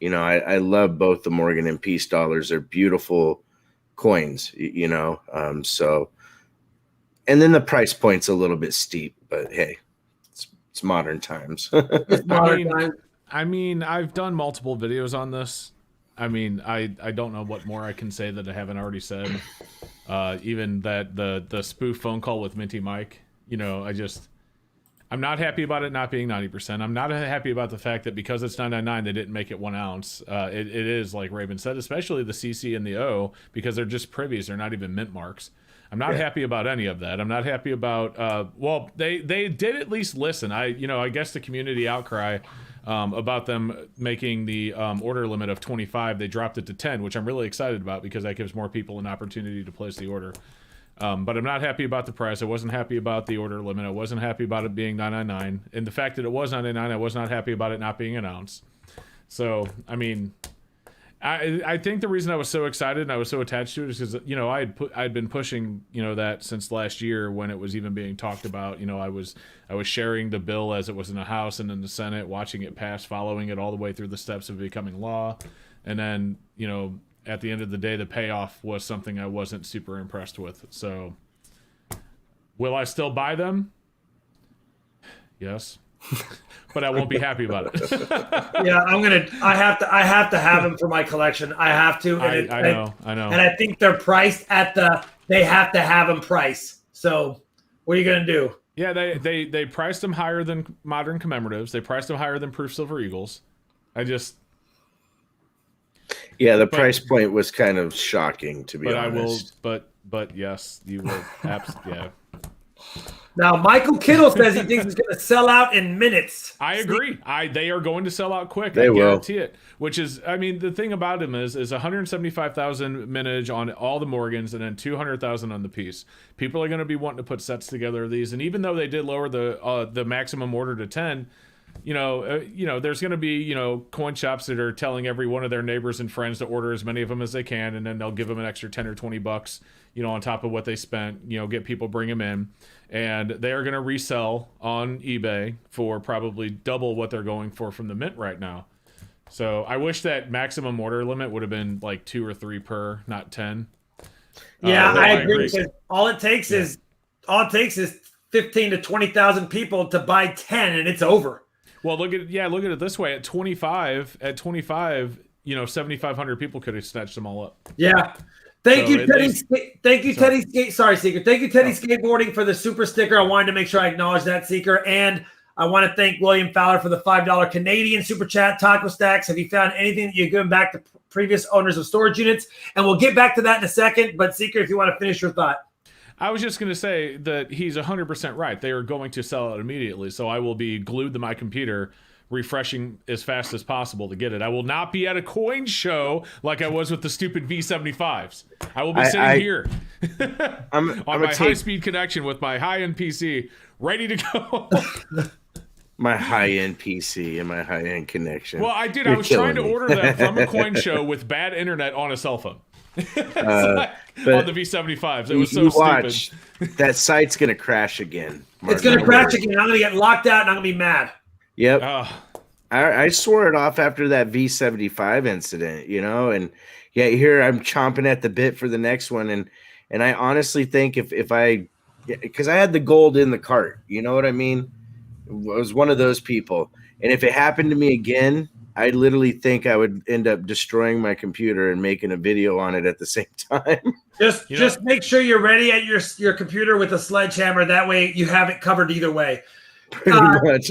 I love both the Morgan and Peace dollars. They're beautiful coins, so, and then the price point's a little bit steep, but hey, it's modern times. I mean, I've done multiple videos on this. I mean, I don't know what more I can say that I haven't already said. Even that the spoof phone call with Minty Mike, I'm not happy about it not being 90%. I'm not happy about the fact that because it's 999, they didn't make it 1 ounce. It is, like Raven said, especially the CC and the O, because they're just privies. They're not even mint marks. I'm not happy about any of that. I'm not happy about, they did at least listen. I guess the community outcry about them making the order limit of 25, they dropped it to 10, which I'm really excited about because that gives more people an opportunity to place the order. But I'm not happy about the price. I wasn't happy about the order limit. I wasn't happy about it being 999. And the fact that it was 999, I was not happy about it not being an ounce. So, I mean, I think the reason I was so excited and I was so attached to it is because, I'd been pushing, that since last year when it was even being talked about. I was sharing the bill as it was in the House and in the Senate, watching it pass, following it all the way through the steps of becoming law. And then, at the end of the day, the payoff was something I wasn't super impressed with. So, will I still buy them? Yes, but I won't be happy about it. Yeah, I have to have them for my collection. I have to. And I know. And I think they're priced at they have to have them price. So, what are you gonna do? Yeah, they priced them higher than modern commemoratives. They priced them higher than proof silver eagles. Yeah, the price point was kind of shocking, to be honest. But yes, you will. Yeah. Now, Michael Kittle says he thinks he's going to sell out in minutes. I agree. They are going to sell out quick. They I will. guarantee it. Which is, I mean, the thing about him is 175,000 mintage on all the Morgans and then 200,000 on the piece. People are going to be wanting to put sets together of these, and even though they did lower the maximum order to 10, there's going to be coin shops that are telling every one of their neighbors and friends to order as many of them as they can, and then they'll give them an extra 10 or 20 bucks, on top of what they spent. Get people, bring them in. And they are going to resell on eBay for probably double what they're going for from the mint right now. So I wish that maximum order limit would have been like 2 or 3 per, not 10. Yeah, I agree. Because all it takes is 15 to 20,000 people to buy 10, and it's over. Well, look at it this way: at 25, 7,500 people could have snatched them all up. Yeah. Thank you, Teddy. Sorry, Seeker. Thank you, Teddy Skateboarding, for the super sticker. I wanted to make sure I acknowledge that, Seeker. And I want to thank William Fowler for the $5 Canadian super chat. Taco Stacks, have you found anything that you're giving back to previous owners of storage units? And we'll get back to that in a second. But Seeker, if you want to finish your thought. I was just going to say that he's 100% right. They are going to sell it immediately. So I will be glued to my computer, refreshing as fast as possible to get it. I will not be at a coin show like I was with the stupid V75s. I will be sitting here on my high-speed connection with my high-end PC, ready to go. My high-end PC and my high-end connection. Well, I was trying to order that from a coin show with bad internet on a cell phone. On the V75s. It was so stupid. That site's going to crash again. Mark, it's going to crash again. I'm going to get locked out and I'm going to be mad. Yep. I swore it off after that V75 incident, and yeah, here I'm chomping at the bit for the next one. And I honestly think because I had the gold in the cart, you know what I mean? I was one of those people. And if it happened to me again, I literally think I would end up destroying my computer and making a video on it at the same time. Just make sure you're ready at your computer with a sledgehammer. That way you have it covered either way. Pretty much,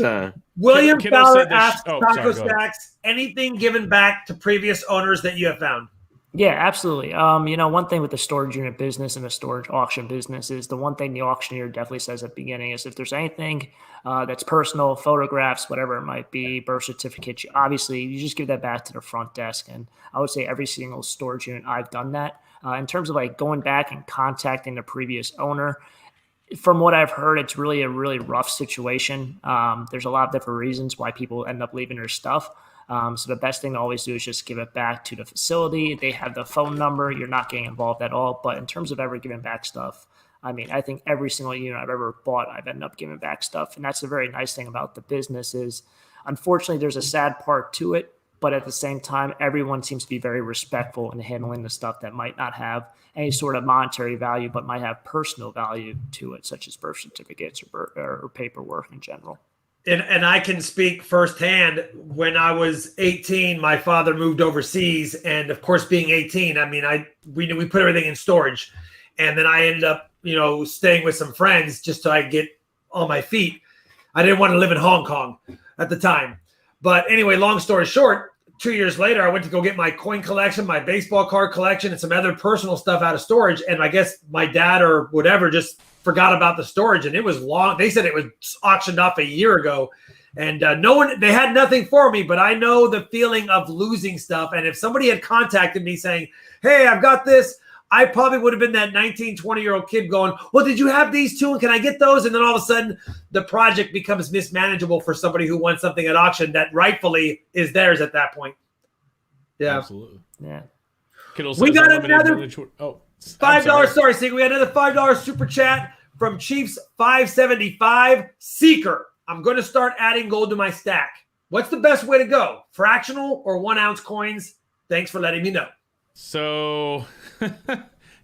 William Fowler asks Taco Stacks, anything given back to previous owners that you have found? Yeah, absolutely. One thing with the storage unit business and the storage auction business is the one thing the auctioneer definitely says at the beginning is if there's anything that's personal, photographs, whatever it might be, birth certificates, you just give that back to the front desk. And I would say every single storage unit I've done that. In terms of like going back and contacting the previous owner, from what I've heard, it's really a really rough situation. There's a lot of different reasons why people end up leaving their stuff. So the best thing to always do is just give it back to the facility. They have the phone number. You're not getting involved at all. But in terms of ever giving back stuff, I think every single unit I've ever bought, I've ended up giving back stuff. And that's the very nice thing about the business is, unfortunately, there's a sad part to it. But at the same time, everyone seems to be very respectful in handling the stuff that might not have any sort of monetary value, but might have personal value to it, such as birth certificates or paperwork in general. And I can speak firsthand. When I was 18, my father moved overseas. And of course, being 18, we put everything in storage. And then I ended up, staying with some friends just so I could get on my feet. I didn't want to live in Hong Kong at the time. But anyway, long story short, 2 years later, I went to go get my coin collection, my baseball card collection, and some other personal stuff out of storage. And I guess my dad or whatever just forgot about the storage. And it was long. They said it was auctioned off a year ago. And they had nothing for me, but I know the feeling of losing stuff. And if somebody had contacted me saying, hey, I've got this, I probably would have been that 19, 20-year-old kid going, well, did you have these two? And can I get those? And then all of a sudden, the project becomes mismanageable for somebody who wants something at auction that rightfully is theirs at that point. Yeah. Absolutely. Yeah. We got another $5. Sorry, Seeker. We had another $5 super chat from Chiefs 575. Seeker, I'm going to start adding gold to my stack. What's the best way to go? Fractional or 1 ounce coins? Thanks for letting me know. So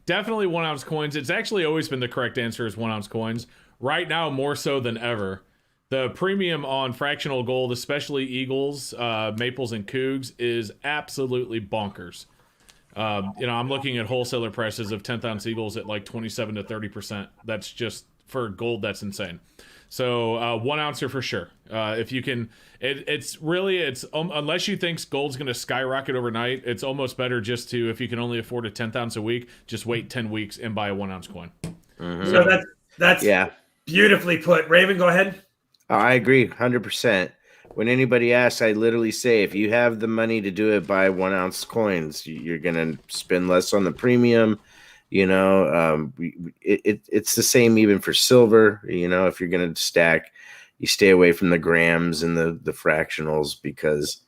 definitely 1 ounce coins. It's actually always been the correct answer is 1 ounce coins. Right now, more so than ever. The premium on fractional gold, especially Eagles, Maples, and Cougs, is absolutely bonkers. I'm looking at wholesaler prices of 10th ounce Eagles at like 27 to 30%. That's just for gold. That's insane. So 1 ouncer for sure. If you can, it's unless you think gold's going to skyrocket overnight, it's almost better just to, if you can only afford a 10th ounce a week, just wait 10 weeks and buy a 1 ounce coin. Mm-hmm. So that's yeah. Beautifully put. Raven, go ahead. I agree 100%. When anybody asks, I literally say, if you have the money to do it, buy 1 ounce coins. You're going to spend less on the premium. It's the same even for silver. If you're going to stack, you stay away from the grams and the fractionals because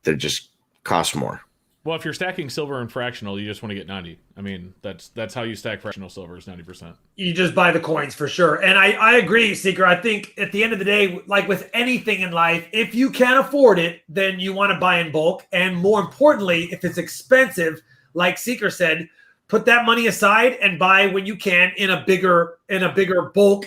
they just cost more. Well, if you're stacking silver and fractional, you just want to get 90. I mean, that's how you stack fractional silver is 90%. You just buy the coins for sure. And I agree, Seeker. I think at the end of the day, like with anything in life, if you can't afford it, then you want to buy in bulk. And more importantly, if it's expensive, like Seeker said, put that money aside and buy when you can in a bigger bulk.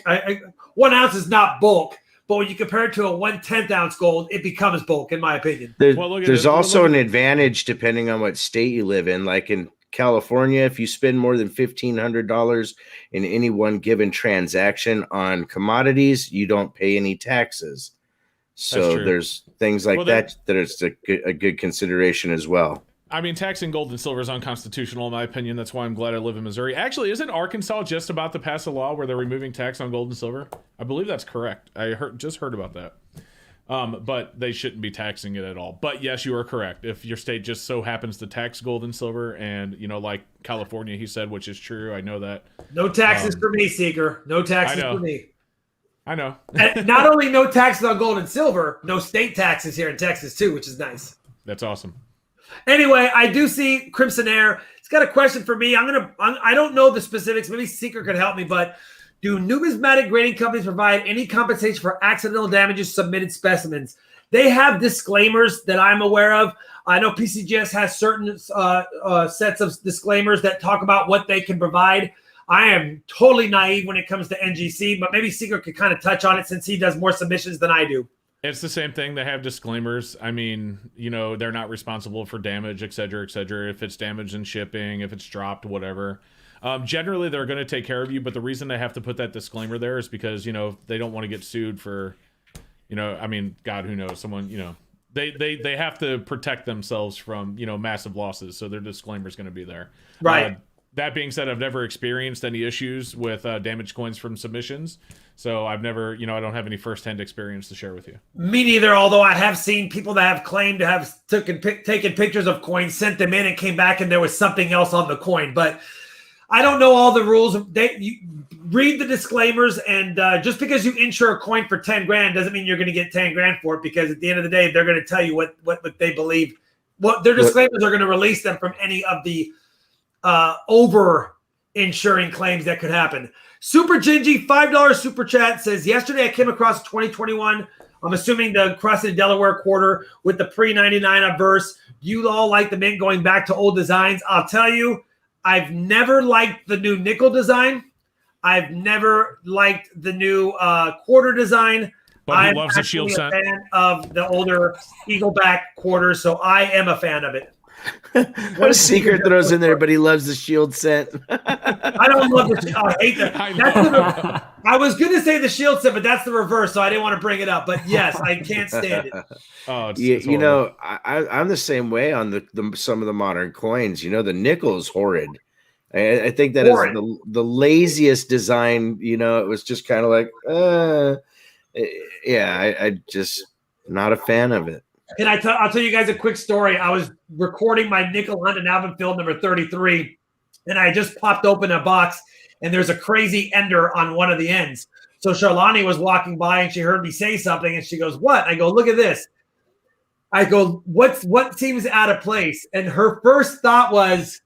1 ounce is not bulk. But when you compare it to a 1/10 ounce gold, it becomes bulk, in my opinion. There's also an advantage depending on what state you live in. Like in California, if you spend more than $1,500 in any one given transaction on commodities, you don't pay any taxes. So there's things like that is a good consideration as well. I mean, taxing gold and silver is unconstitutional, in my opinion. That's why I'm glad I live in Missouri. Actually, isn't Arkansas just about to pass a law where they're removing tax on gold and silver? I believe that's correct. I just heard about that. But they shouldn't be taxing it at all. But yes, you are correct. If your state just so happens to tax gold and silver, and like California, he said, which is true, I know that. No taxes for me, Seeker. No taxes for me. I know. And not only no taxes on gold and silver, no state taxes here in Texas too, which is nice. That's awesome. Anyway, I do see Crimson Air. It's got a question for me. I don't know the specifics. Maybe Seeker could help me, but do numismatic grading companies provide any compensation for accidental damages submitted specimens? They have disclaimers that I'm aware of. I know PCGS has certain sets of disclaimers that talk about what they can provide. I am totally naive when it comes to NGC, but maybe Seeker could kind of touch on it since he does more submissions than I do. It's the same thing. They have disclaimers. I mean, they're not responsible for damage, et cetera, et cetera. If it's damaged in shipping, if it's dropped, whatever. Generally, they're going to take care of you. But the reason they have to put that disclaimer there is because, they don't want to get sued for, I mean, God, who knows? Someone, they have to protect themselves from, massive losses. So their disclaimer is going to be there. Right. That being said, I've never experienced any issues with damaged coins from submissions. So I've never, I don't have any firsthand experience to share with you. Me neither, although I have seen people that have claimed to have taken pictures of coins, sent them in, and came back and there was something else on the coin. But I don't know all the rules. You read the disclaimers, and just because you insure a coin for 10 grand doesn't mean you're going to get 10 grand for it, because at the end of the day, they're going to tell you what they believe. What their disclaimers are going to release them from any of the over insuring claims that could happen. Super Gingy, $5 super chat says, yesterday I came across 2021, I'm assuming the Crossing Delaware quarter with the pre-99 obverse. You all like the mint going back to old designs? I'll tell you, I've never liked the new nickel design. I've never liked the new quarter design. But he loves the shield set. I'm a set. fan of the older Eagleback quarter, so I am a fan of it. What a secret throws in there, but he loves the shield set. I don't love the. I hate that. I was going to say the shield set, but that's the reverse, so I didn't want to bring it up. But yes, I can't stand it. It's I'm the same way on some of the modern coins. The nickel is horrid. I think that horrid. Is the laziest design. It was just kind of like, I just not a fan of it. And I'll tell you guys a quick story. I was recording my nickel hunt in Alvin Field number 33, and I just popped open a box, and there's a crazy ender on one of the ends. So Charlani was walking by, and she heard me say something, and she goes, "What?" I go, "Look at this." I go, "What seems out of place?" And her first thought was,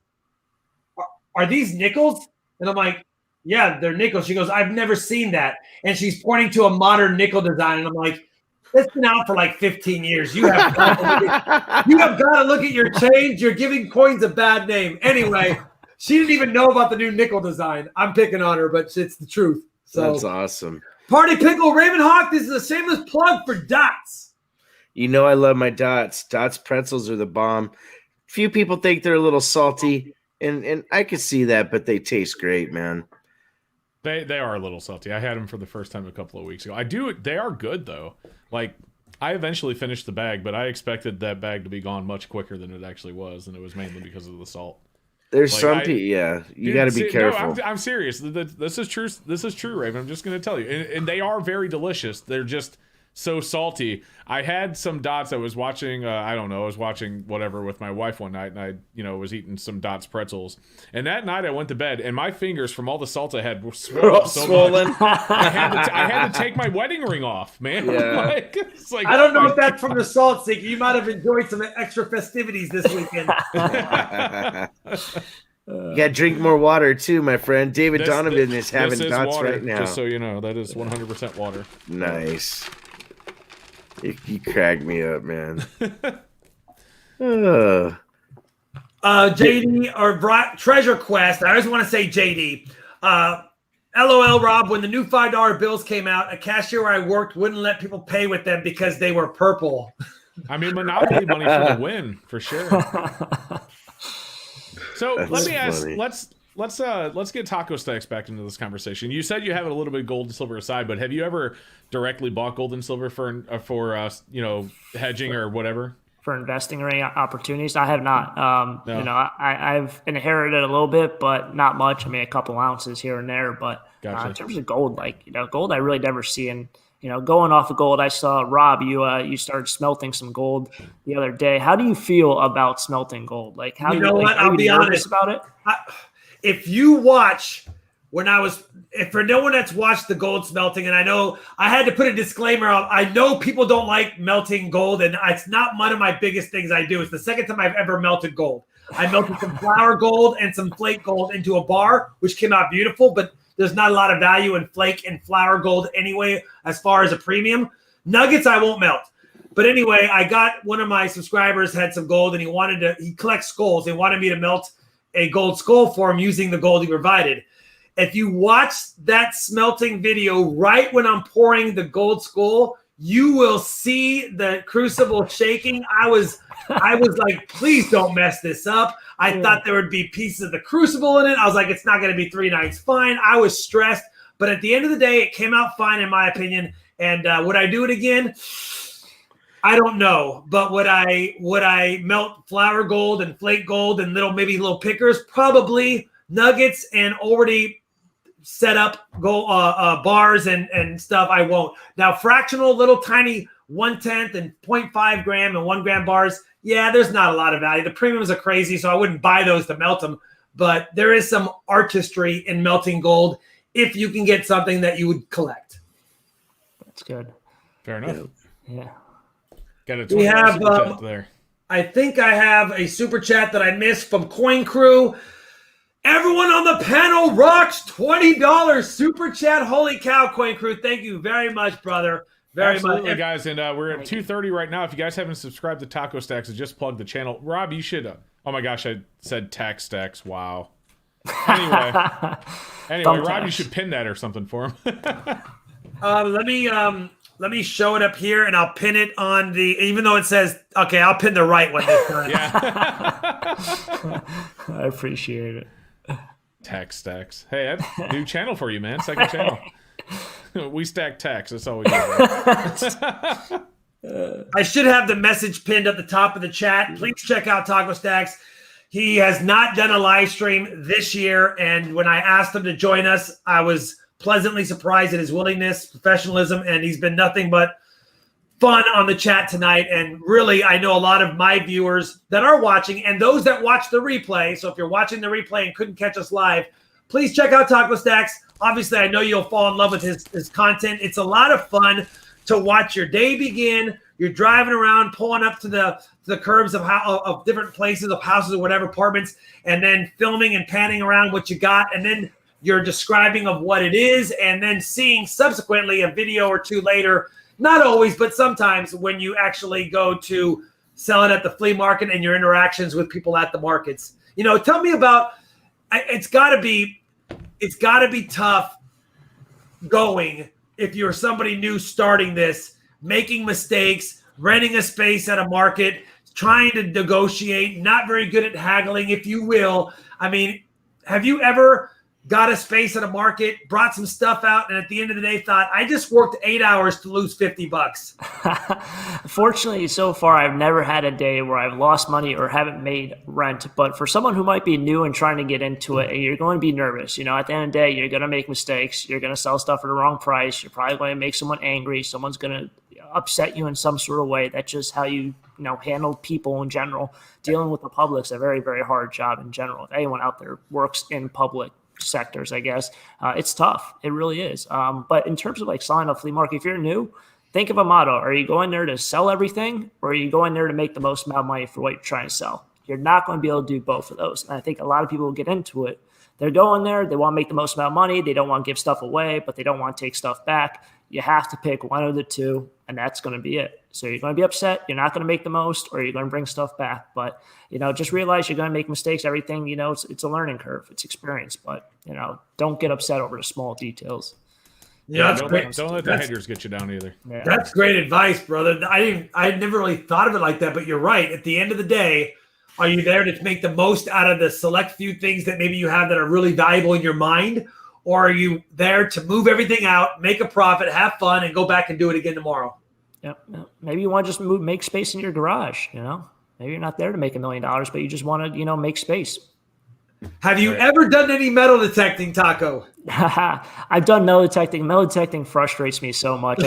"Are these nickels?" And I'm like, "Yeah, they're nickels." She goes, "I've never seen that." And she's pointing to a modern nickel design, and I'm like, that's been out for like 15 years. You have got to look at your change. You're giving coins a bad name. Anyway, she didn't even know about the new nickel design. I'm picking on her, but it's the truth. So that's awesome. Party Pickle, Ravenhawk, this is a shameless plug for Dots. I love my Dots. Dots pretzels are the bomb. Few people think they're a little salty, and I can see that, but they taste great, man. They are a little salty. I had them for the first time a couple of weeks ago. They are good though. Like, I eventually finished the bag, but I expected that bag to be gone much quicker than it actually was, and it was mainly because of the salt. There's Like, some people, yeah. You Dude, got to be careful. No, I'm serious. This is true. This is true, Raven. I'm just going to tell you. And they are very delicious. They're just so salty. I had some Dots. I was watching, I don't know, I was watching whatever with my wife one night, and I, was eating some Dots pretzels. And that night I went to bed, and my fingers from all the salt I had were swollen. Swollen. I had to take my wedding ring off, man. Yeah. It's like, I don't know if that's from the salt sink. You might have enjoyed some extra festivities this weekend. You got to drink more water too, my friend. David Donovan is having this is Dots water, right now. Just so you know, that is 100% water. Nice. You cracked me up, man. JD or Treasure Quest. I always want to say JD. LOL, Rob, when the new $5 bills came out, a cashier where I worked wouldn't let people pay with them because they were purple. I mean, Monopoly money for the win, for sure. So let me ask, let's get Taco Stacks back into this conversation. You said you have a little bit of gold and silver aside, but have you ever directly bought gold and silver for hedging or whatever? For investing or any opportunities, I have not. No. I've inherited a little bit, but not much. I mean, a couple ounces here and there. But Gotcha. in terms of gold, gold, I really never see. And going off of gold, I saw Rob. You started smelting some gold the other day. How do you feel about smelting gold? Like, how You do know what? Are I'll you be nervous honest about it? If you watch if for no one that's watched the gold smelting, and I know I had to put a disclaimer on, I know people don't like melting gold, and it's not one of my biggest things I do. It's the second time I've ever melted gold. I melted some flour gold and some flake gold into a bar, which came out beautiful, but there's not a lot of value in flake and flour gold anyway, as far as a premium. Nuggets, I won't melt. But anyway, I got one of my subscribers had some gold, and he collects skulls. They wanted me to melt a gold skull for him using the gold he provided. If you watch that smelting video right when I'm pouring the gold skull, you will see the crucible shaking. I was like, please don't mess this up. I thought there would be pieces of the crucible in it. I was like, it's not going to be 3 nights fine. I was stressed. But at the end of the day, it came out fine in my opinion. And would I do it again? I don't know. But would I melt flour gold and flake gold and maybe little pickers? Probably. Nuggets and already set up bars and stuff, I won't. Now, fractional, little tiny 1/10 and 0.5 gram and 1 gram bars, yeah, there's not a lot of value. The premiums are crazy, so I wouldn't buy those to melt them. But there is some artistry in melting gold if you can get something that you would collect. That's good. Fair enough. Yeah. Got a We have, super chat there. I think I have a super chat that I missed from Coin Crew. Everyone on the panel rocks $20 super chat. Holy cow, Coin Crew. Thank you very much, brother. Absolutely, much. guys. And we're at 2:30 right now. If you guys haven't subscribed to Taco Stacks, just plug the channel. Rob, you should. Oh my gosh, I said Tax Stacks. Wow. Anyway, Rob, you should pin that or something for him. Let me show it up here, and I'll pin it on even though it says, okay, I'll pin the right one this time. Yeah. I appreciate it. Tax Stacks. Hey, that's a new channel for you, man. Second channel. We stack tax. That's all we do. I should have the message pinned at the top of the chat. Please check out Taco Stacks. He has not done a live stream this year, and when I asked him to join us, I was pleasantly surprised at his willingness, professionalism, and he's been nothing but fun on the chat tonight. And really, I know a lot of my viewers that are watching and those that watch the replay. So if you're watching the replay and couldn't catch us live, please check out Taco Stacks. Obviously, I know you'll fall in love with his content. It's a lot of fun to watch your day begin. You're driving around, pulling up to the curbs of different places, of houses or whatever, apartments, and then filming and panning around what you got. And then you're describing of what it is, and then seeing subsequently a video or two later, not always, but sometimes when you actually go to sell it at the flea market and your interactions with people at the markets. Tell me about, it's gotta be tough going if you're somebody new starting this, making mistakes, renting a space at a market, trying to negotiate, not very good at haggling, if you will. I mean, have you ever got a space at a market, brought some stuff out, and at the end of the day thought, I just worked 8 hours to lose $50. Fortunately, so far, I've never had a day where I've lost money or haven't made rent. But for someone who might be new and trying to get into it, you're going to be nervous. You know, at the end of the day, you're going to make mistakes. You're going to sell stuff at the wrong price. You're probably going to make someone angry. Someone's going to upset you in some sort of way. That's just how you handle people in general. Dealing with the public's a very, very hard job in general. If anyone out there works in public sectors, I guess, it's tough. It really is. But in terms of like selling a flea market, if you're new, think of a motto. Are you going there to sell everything, or are you going there to make the most amount of money for what you're trying to sell? You're not going to be able to do both of those. And I think a lot of people get into it. They're going there. They want to make the most amount of money. They don't want to give stuff away, but they don't want to take stuff back. You have to pick one of the two, and that's going to be it. So you're going to be upset. You're not going to make the most, or you're going to bring stuff back. But, just realize you're going to make mistakes. Everything, it's a learning curve. It's experience. But, don't get upset over the small details. Yeah, that's great. Don't let the haters get you down either. Yeah. That's great advice, brother. I never really thought of it like that, but you're right. At the end of the day, are you there to make the most out of the select few things that maybe you have that are really valuable in your mind? Or are you there to move everything out, make a profit, have fun, and go back and do it again tomorrow? Yep. Maybe you want to just make space in your garage, Maybe you're not there to make $1 million, but you just want to, make space. Have you ever done any metal detecting, Taco? I've done metal detecting. Metal detecting frustrates me so much.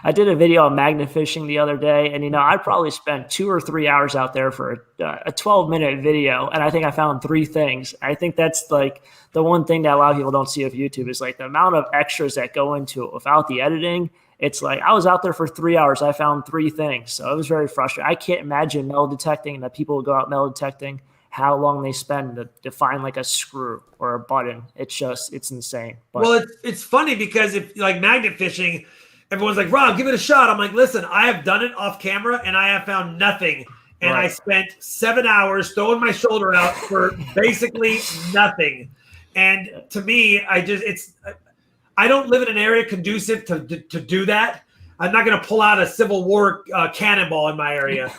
I did a video on magnet fishing the other day, and I probably spent 2 or 3 hours out there for a 12-minute video, and I think I found 3 things. I think that's like the one thing that a lot of people don't see of YouTube is like the amount of extras that go into it without the editing. It's like I was out there for 3 hours. I found 3 things, so it was very frustrating. I can't imagine metal detecting, that people go out metal detecting, how long they spend to find like a screw or a button. It's insane. But, well, it's funny because if like magnet fishing, everyone's like, Rob, give it a shot. I'm like, listen, I have done it off camera and I have found nothing. And right. I spent 7 hours throwing my shoulder out for basically nothing. And to me, I don't live in an area conducive to do that. I'm not going to pull out a Civil War cannonball in my area.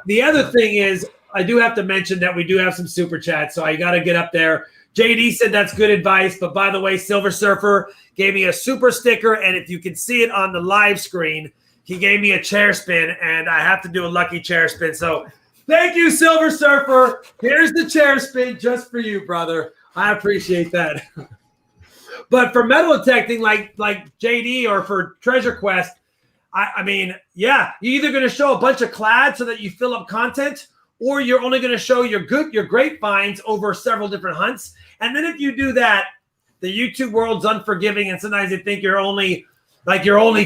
The other thing is, I do have to mention that we do have some super chats, so I got to get up there. JD said that's good advice, but by the way, Silver Surfer gave me a super sticker, and if you can see it on the live screen, he gave me a chair spin, and I have to do a lucky chair spin. So thank you, Silver Surfer. Here's the chair spin just for you, brother. I appreciate that. But for metal detecting, like JD or for Treasure Quest, I mean, yeah, you're either going to show a bunch of clads so that you fill up content, or you're only going to show your great finds over several different hunts. And then if you do that, the YouTube world's unforgiving, and sometimes they think you're only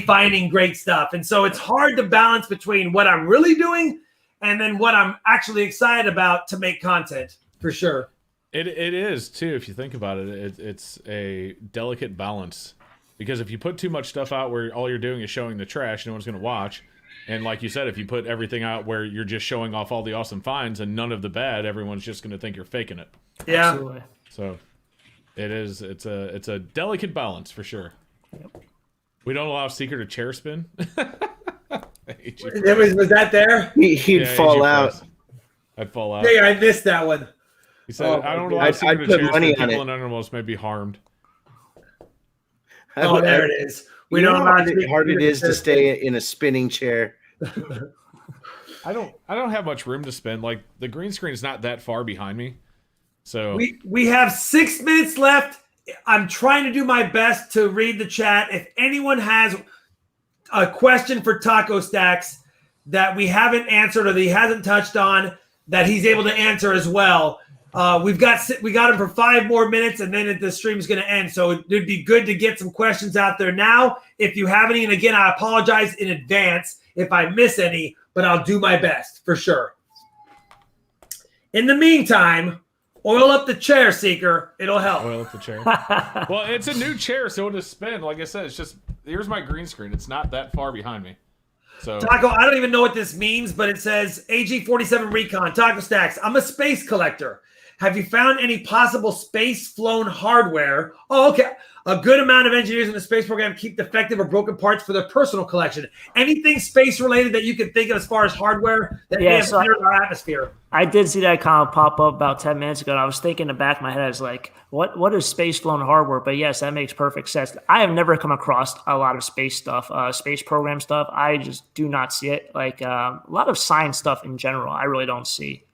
finding great stuff. And so it's hard to balance between what I'm really doing and then what I'm actually excited about to make content, for sure. It is, too, if you think about it. It's a delicate balance. Because if you put too much stuff out where all you're doing is showing the trash, no one's going to watch. And like you said, if you put everything out where you're just showing off all the awesome finds and none of the bad, everyone's just going to think you're faking it. Yeah. Absolutely. So it's a delicate balance for sure. Yep. We don't allow Seeker to chair spin. Was that there? He'd fall out. I'd fall out. Hey, I missed that one. He said, I don't allow Seeker to chair spin. People in animals may be harmed. Oh, there it is. We don't know how hard it is to stay in a spinning chair. I don't have much room to spin. Like the green screen is not that far behind me. So we have 6 minutes left. I'm trying to do my best to read the chat. If anyone has a question for Taco Stacks that we haven't answered or that he hasn't touched on that he's able to answer as well, we got him for 5 more minutes, and then the stream's going to end. So it'd be good to get some questions out there now. If you have any, and again, I apologize in advance if I miss any, but I'll do my best for sure. In the meantime, oil up the chair, Seeker. It'll help. Oil up the chair. Well, it's a new chair, so it'll spin. Like I said, it's just here's my green screen. It's not that far behind me. So Taco, I don't even know what this means, but it says AG47 Recon, Taco Stacks. I'm a space collector. Have you found any possible space-flown hardware? Oh, okay. A good amount of engineers in the space program keep defective or broken parts for their personal collection. Anything space related that you can think of as far as hardware that may have entered our atmosphere? I did see that comment pop up about 10 minutes ago. And I was thinking in the back of my head, I was like, what is space flown hardware? But yes, that makes perfect sense. I have never come across a lot of space stuff, space program stuff. I just do not see it. Like a lot of science stuff in general, I really don't see,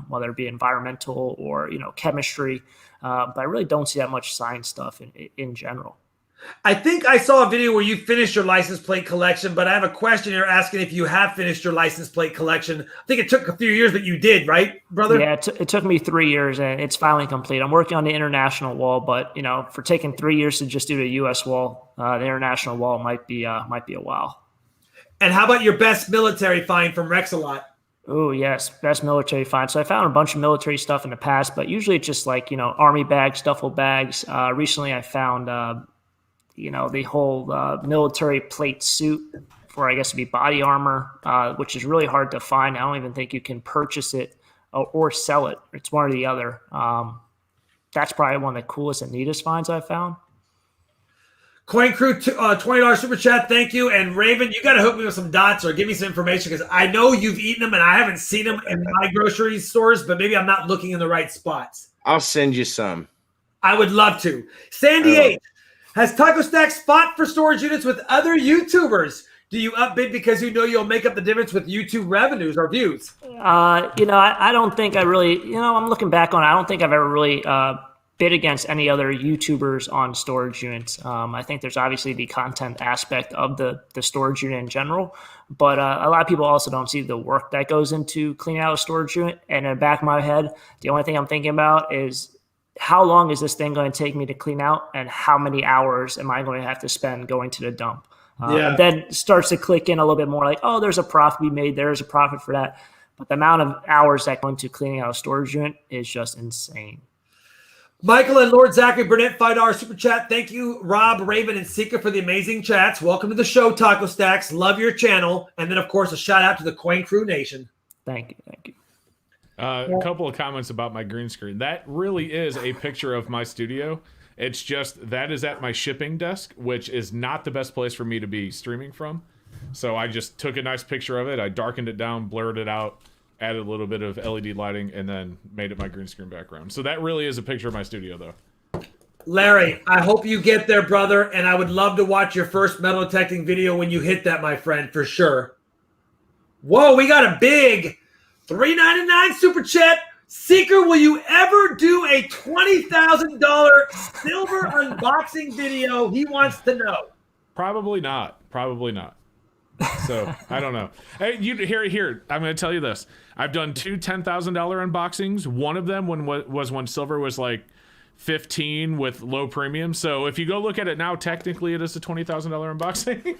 whether it be environmental or, chemistry. But I really don't see that much science stuff in general. I think I saw a video where you finished your license plate collection, but I have a question here asking if you have finished your license plate collection. I think it took a few years, but you did, right, brother? Yeah, it took me 3 years, and it's finally complete. I'm working on the international wall, but for taking 3 years to just do the U.S. wall, the international wall might be a while. And how about your best military find from Rexalot? Oh, yes, best military find. So I found a bunch of military stuff in the past, but usually it's just like army bags, duffel bags. Recently, I found the whole military plate suit for, I guess, to be body armor, which is really hard to find. I don't even think you can purchase it or sell it. It's one or the other. That's probably one of the coolest and neatest finds I've found. Coin Crew, $20 super chat. Thank you. And Raven, you got to hook me with some dots or give me some information because I know you've eaten them and I haven't seen them in my grocery stores, but maybe I'm not looking in the right spots. I'll send you some. I would love to. Sandy H. Has Taco Stacks fought for storage units with other YouTubers? Do you upbid because you'll make up the difference with YouTube revenues or views? I don't think I really, I'm looking back on it. I don't think I've ever really bid against any other YouTubers on storage units. I think there's obviously the content aspect of the storage unit in general, but a lot of people also don't see the work that goes into cleaning out a storage unit. And in the back of my head, the only thing I'm thinking about is how long is this thing going to take me to clean out and how many hours am I going to have to spend going to the dump? And then starts to click in a little bit more like, oh, there's a profit to be made. There is a profit for that. But the amount of hours that go into cleaning out a storage unit is just insane. Michael and Lord Zachary Burnett, $5 super chat. Thank you, Rob, Raven, and Sika for the amazing chats. Welcome to the show, Taco Stacks. Love your channel. And then, of course, a shout out to the Coin Crew Nation. Thank you. A couple of comments about my green screen. That really is a picture of my studio. It's just that is at my shipping desk, which is not the best place for me to be streaming from. So I just took a nice picture of it. I darkened it down, blurred it out, added a little bit of LED lighting, and then made it my green screen background. So that really is a picture of my studio, though. Larry, I hope you get there, brother, and I would love to watch your first metal detecting video when you hit that, my friend, for sure. Whoa, we got a big $3.99 super chat. Seeker, will you ever do a $20,000 silver unboxing video? He wants to know. Probably not. So I don't know. Hey, here. I'm going to tell you this. I've done two $10,000 unboxings. One of them was when silver was like 15 with low premium. So if you go look at it now, technically it is a $20,000 unboxing.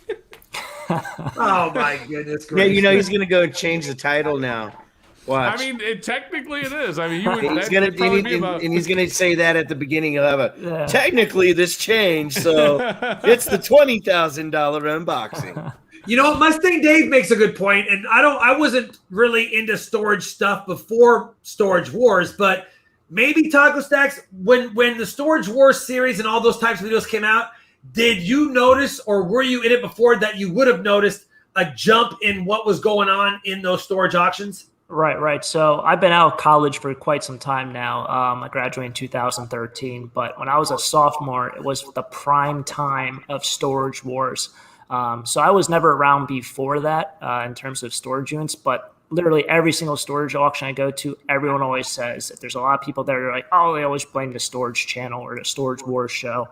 Oh my goodness gracious. Yeah, he's going to go change the title now. Watch. I mean, technically it is. I mean, he's going to say that at the beginning. He'll have technically this changed, so it's the $20,000 unboxing. You know, Mustang Dave makes a good point, and I wasn't really into storage stuff before Storage Wars, but maybe Taco Stacks, when the Storage Wars series and all those types of videos came out, did you notice, or were you in it before that you would have noticed a jump in what was going on in those storage auctions? Right. So I've been out of college for quite some time now. I graduated in 2013, but when I was a sophomore, it was the prime time of Storage Wars. So I was never around before that in terms of storage units, but literally every single storage auction I go to, everyone always says that there's a lot of people that are like, oh, they always blame the storage channel or the Storage Wars show.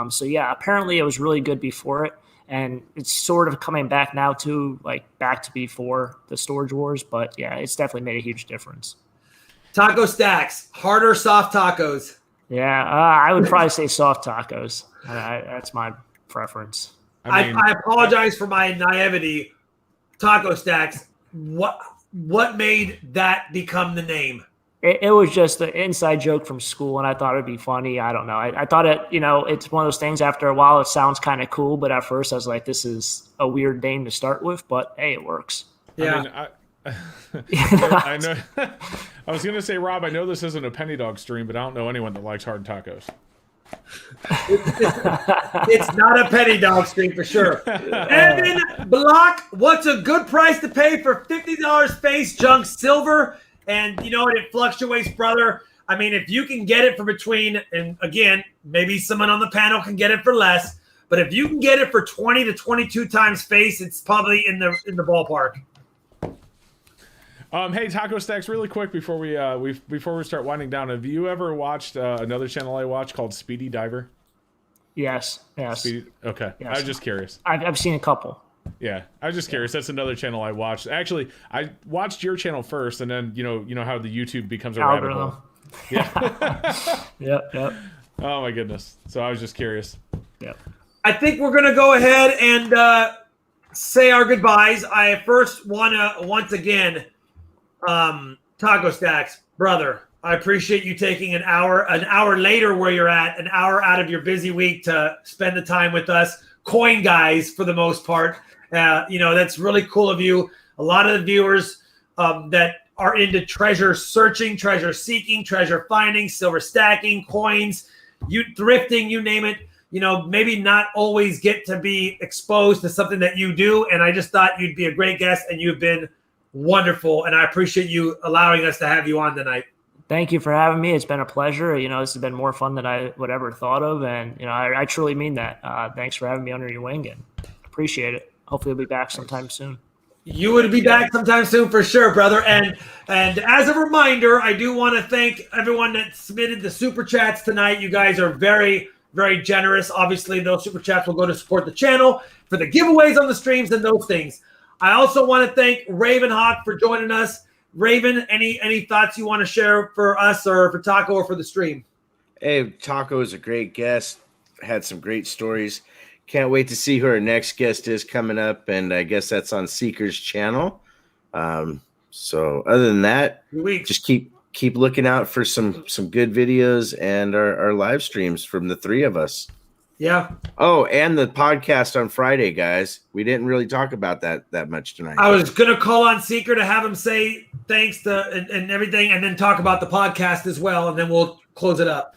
So yeah, apparently it was really good before it. And it's sort of coming back now to back to before the Storage Wars. But yeah, it's definitely made a huge difference. Taco Stacks, hard or soft tacos? Yeah, I would probably say soft tacos. That's my preference. I apologize for my naivety. Taco Stacks, what made that become the name? It was just an inside joke from school, and I thought it'd be funny. I don't know. I thought it's one of those things. After a while, it sounds kind of cool, but at first, I was like, "This is a weird name to start with." But hey, it works. Yeah. I know. I was gonna say, Rob, I know this isn't a penny dog stream, but I don't know anyone that likes hard tacos. It's not a penny dog stream for sure. Evan Block, what's a good price to pay for $50 face junk silver? And you know what? It fluctuates, brother. I mean, if you can get it for between, and again, maybe someone on the panel can get it for less, but if you can get it for 20 to 22 times face, it's probably in the ballpark. Hey, Taco Stacks, really quick before we start winding down, have you ever watched another channel I watch called Speedy Diver? Yes. Okay. Yes. I was just curious. I've seen a couple. Yeah, I was just curious. That's another channel I watched. Actually, I watched your channel first, and then you know how the YouTube becomes a rabbit hole. Yeah. Yep. Oh my goodness. So I was just curious. Yep. I think we're gonna go ahead and say our goodbyes. I first wanna once again, Taco Stacks, brother, I appreciate you taking an hour later where you're at, an hour out of your busy week to spend the time with us, coin guys, for the most part. That's really cool of you. A lot of the viewers that are into treasure searching, treasure seeking, treasure finding, silver stacking, coins, thrifting, you name it, maybe not always get to be exposed to something that you do. And I just thought you'd be a great guest, and you've been wonderful. And I appreciate you allowing us to have you on tonight. Thank you for having me. It's been a pleasure. This has been more fun than I would ever thought of. And, I truly mean that. Thanks for having me under your wing, and appreciate it. Hopefully we'll be back sometime soon. You would be back sometime soon for sure, brother. And as a reminder, I do want to thank everyone that submitted the super chats tonight. You guys are very, very generous. Obviously, those super chats will go to support the channel for the giveaways on the streams and those things. I also want to thank Raven Hawk for joining us. Raven, any thoughts you want to share for us or for Taco or for the stream? Hey, Taco is a great guest. Had some great stories. Can't wait to see who our next guest is coming up, and I guess that's on Seeker's channel. So other than that, just keep looking out for some good videos and our live streams from the three of us. Yeah. Oh, and the podcast on Friday, guys. We didn't really talk about that much tonight. I was going to call on Seeker to have him say thanks to and everything, and then talk about the podcast as well, and then we'll close it up.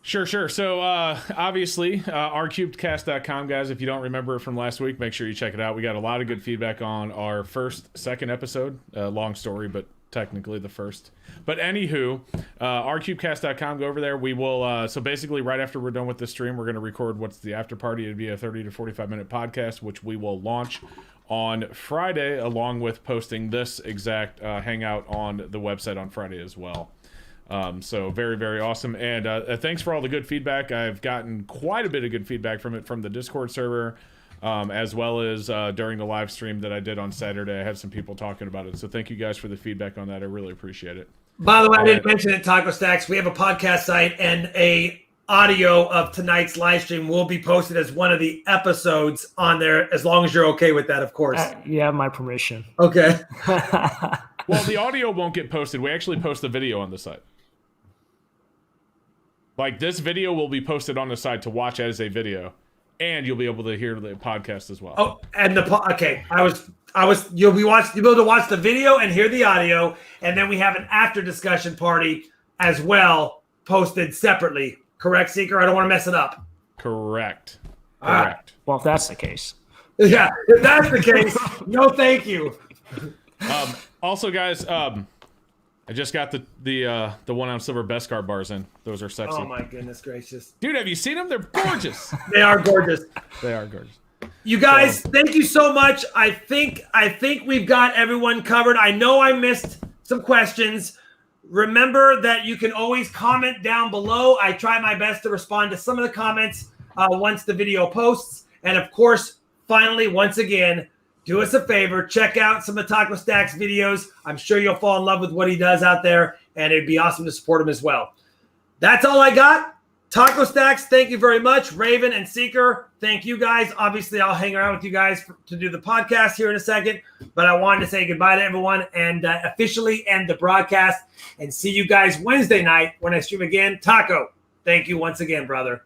Sure. So obviously, rcubedcast.com, guys. If you don't remember it from last week, make sure you check it out. We got a lot of good feedback on our second episode. Long story, but technically the first. But anywho, rcubecast.com, go over there. We will, so basically right after we're done with this stream, we're going to record what's the after party. It'd be a 30 to 45 minute podcast, which we will launch on Friday, along with posting this exact hangout on the website on Friday as well. So very, very awesome. And thanks for all the good feedback. I've gotten quite a bit of good feedback from the Discord server, as well as during the live stream that I did on Saturday. I had some people talking about it. So thank you guys for the feedback on that. I really appreciate it. By the way, I didn't mention it, Taco Stacks. We have a podcast site, and a audio of tonight's live stream will be posted as one of the episodes on there, as long as you're okay with that, of course. You have my permission. Okay. Well, the audio won't get posted. We actually post the video on the site. Like, this video will be posted on the site to watch as a video, and you'll be able to hear the podcast as well. Oh, and okay. You'll be able to watch the video and hear the audio, and then we have an after discussion party as well, posted separately. Correct, Seeker? I don't want to mess it up. Correct. Well, if that's the case. Yeah, if that's the case, no thank you. Also, guys, I just got the 1 ounce silver Beskar bars in. Those are sexy. Oh my goodness gracious. Dude, have you seen them? They're gorgeous. They are gorgeous. They are gorgeous. You guys, thank you so much. I think we've got everyone covered. I know I missed some questions. Remember that you can always comment down below. I try my best to respond to some of the comments once the video posts. And of course, finally, once again, do us a favor, check out some of Taco Stacks videos. I'm sure you'll fall in love with what he does out there, and it'd be awesome to support him as well. That's all I got. Taco Stacks, thank you very much. Raven and Seeker, thank you guys. Obviously, I'll hang around with you guys to do the podcast here in a second, but I wanted to say goodbye to everyone and officially end the broadcast and see you guys Wednesday night when I stream again. Taco, thank you once again, brother.